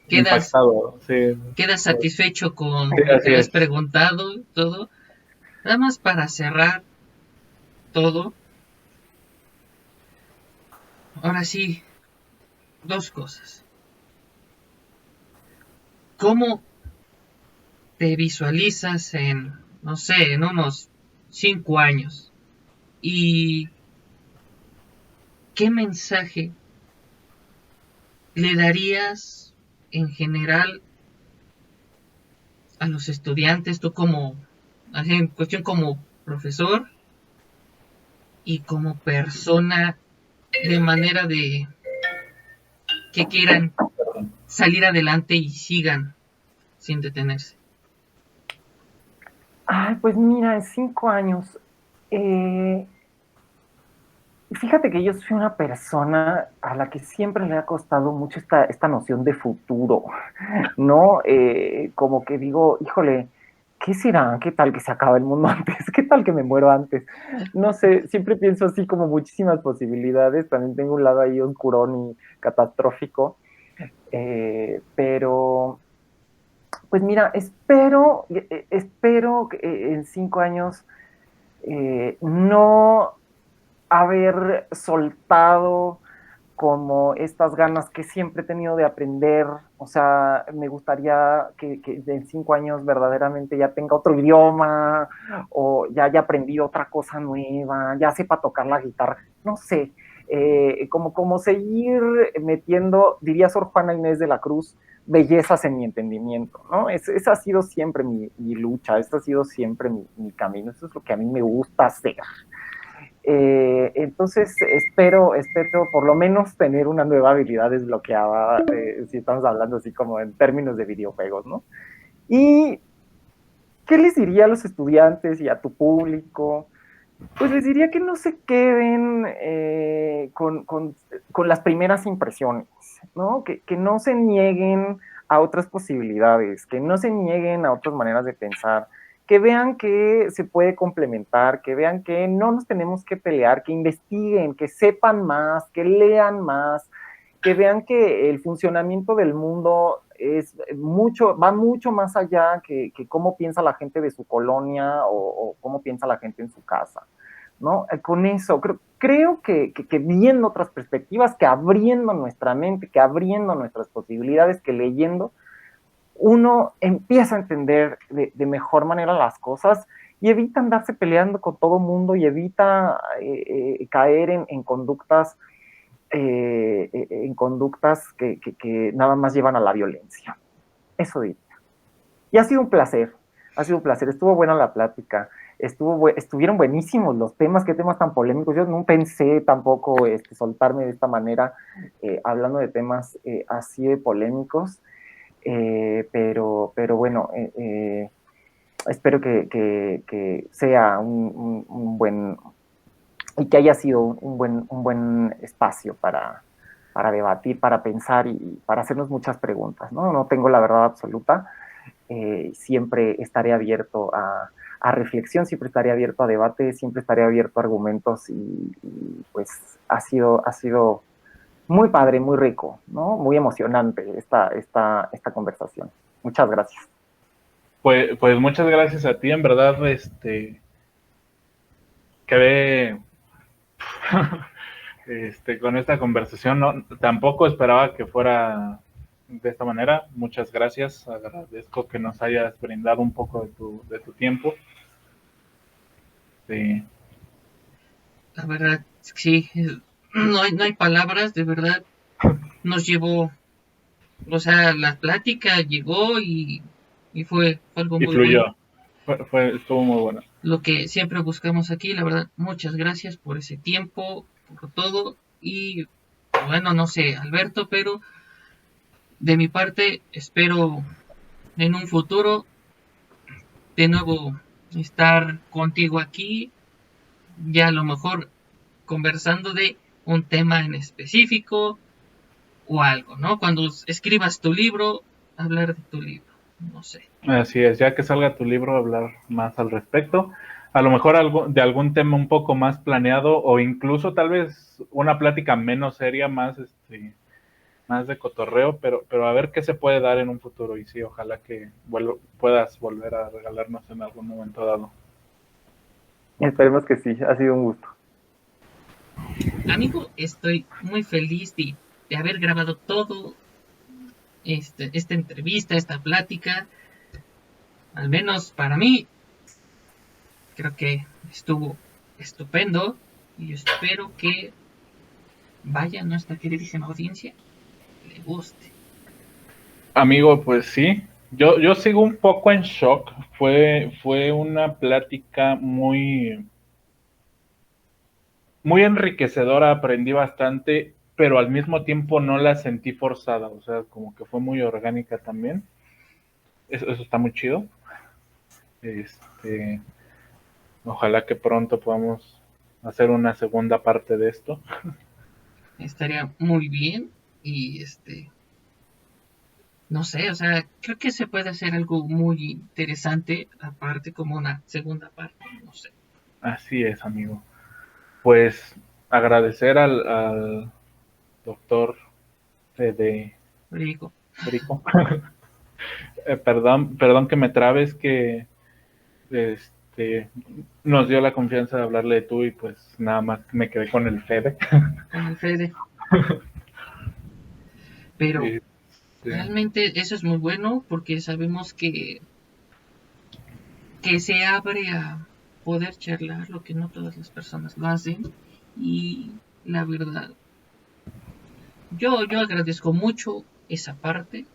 quedas, impactado, sí. quedas satisfecho Sí, con lo que así me has es. preguntado y todo. Nada más para cerrar todo. Ahora sí, dos cosas. ¿Cómo te visualizas en, no sé, en unos 5 años? ¿Y qué mensaje le darías en general a los estudiantes, tú como, así en cuestión como profesor y como persona, de manera de que quieran salir adelante y sigan sin detenerse? Ay, pues mira, en 5 años, eh, fíjate que yo soy una persona a la que siempre le ha costado mucho esta noción de futuro, ¿no? Como que digo, híjole, ¿qué será? ¿Qué tal que se acaba el mundo antes? ¿Qué tal que me muero antes? No sé, siempre pienso así como muchísimas posibilidades. También tengo un lado ahí oscurón y catastrófico. Pero, pues mira, espero que en 5 años no haber soltado como estas ganas que siempre he tenido de aprender. O sea, me gustaría que en 5 años verdaderamente ya tenga otro idioma o ya haya aprendido otra cosa nueva, ya sepa tocar la guitarra, no sé, como seguir metiendo, diría Sor Juana Inés de la Cruz, bellezas en mi entendimiento, ¿no? Esa ha sido siempre mi lucha, ese ha sido siempre mi camino, eso es lo que a mí me gusta hacer. Entonces espero por lo menos tener una nueva habilidad desbloqueada, si estamos hablando así como en términos de videojuegos, ¿no? ¿Y qué les diría a los estudiantes y a tu público? Pues les diría que no se queden con las primeras impresiones, ¿no? Que no se nieguen a otras posibilidades, que no se nieguen a otras maneras de pensar, que vean que se puede complementar, que vean que no nos tenemos que pelear, que investiguen, que sepan más, que lean más, que vean que el funcionamiento del mundo va mucho más allá que cómo piensa la gente de su colonia o cómo piensa la gente en su casa. ¿no? Con eso, creo que viendo otras perspectivas, que abriendo nuestra mente, que abriendo nuestras posibilidades, que leyendo, uno empieza a entender de mejor manera las cosas y evita andarse peleando con todo mundo y evita caer en conductas que nada más llevan a la violencia. Eso diría. Y ha sido un placer, estuvo buena la plática, estuvieron buenísimos los temas, qué temas tan polémicos, yo no pensé tampoco soltarme de esta manera hablando de temas así de polémicos, pero bueno, espero que sea un buen, y que haya sido un buen espacio para debatir, para pensar y para hacernos muchas preguntas, ¿no? No tengo la verdad absoluta, siempre estaré abierto a reflexión, siempre estaré abierto a debate, siempre estaré abierto a argumentos y pues ha sido muy padre, muy rico, ¿no? Muy emocionante esta conversación. Muchas gracias. Pues muchas gracias a ti, en verdad, quedé con esta conversación, no, tampoco esperaba que fuera de esta manera. Muchas gracias, agradezco que nos hayas brindado un poco de tu tiempo. Sí. La verdad, sí, no hay palabras, de verdad. Nos llevó, o sea, la plática llegó y fue algo Y muy bueno. fluyó, estuvo muy bueno. Lo que siempre buscamos aquí, la verdad, muchas gracias por ese tiempo, por todo. Y bueno, no sé, Alberto, pero de mi parte, espero en un futuro de nuevo estar contigo aquí, ya a lo mejor conversando de un tema en específico o algo, ¿no? Cuando escribas tu libro, hablar de tu libro, no sé. Así es, ya que salga tu libro, hablar más al respecto. A lo mejor de algún tema un poco más planeado o incluso tal vez una plática menos seria, más de cotorreo, pero a ver qué se puede dar en un futuro. Y sí, ojalá que puedas volver a regalarnos en algún momento dado. Esperemos que sí, ha sido un gusto. Amigo, estoy muy feliz de haber grabado todo esta entrevista, esta plática. Al menos para mí, creo que estuvo estupendo y espero que vaya nuestra queridísima audiencia, le guste. Amigo, pues sí, yo sigo un poco en shock. Fue una plática muy enriquecedora, aprendí bastante, pero al mismo tiempo no la sentí forzada, o sea, como que fue muy orgánica también. Eso está muy chido. Este, Ojalá que pronto podamos hacer una segunda parte de esto. Estaría muy bien y no sé, o sea, creo que se puede hacer algo muy interesante aparte como una segunda parte, no sé. Así es, amigo. Pues agradecer al doctor de Rico. Rico. Perdón que me trabes, que este, nos dio la confianza de hablarle de tú y pues nada más me quedé con el Fede. Con el Fede. Pero Este, realmente eso es muy bueno porque sabemos que se abre a poder charlar, lo que no todas las personas lo hacen. Y la verdad, yo agradezco mucho esa parte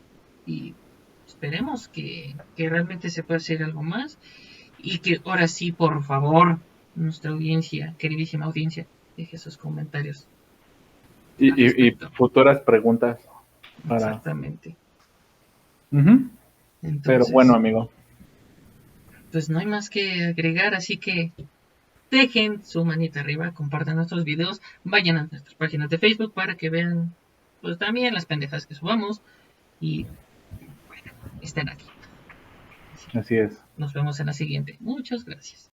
y esperemos que realmente se pueda hacer algo más y que ahora sí, por favor, nuestra audiencia, queridísima audiencia, deje sus comentarios al y respecto. futuras preguntas para... Exactamente. Ujú. Pero bueno, Entonces, amigo. pues no hay más que agregar, así que dejen su manita arriba, compartan nuestros videos, vayan a nuestras páginas de Facebook para que vean pues también las pendejas que subamos y bueno, estén aquí. Así que Así es. nos vemos en la siguiente. Muchas gracias.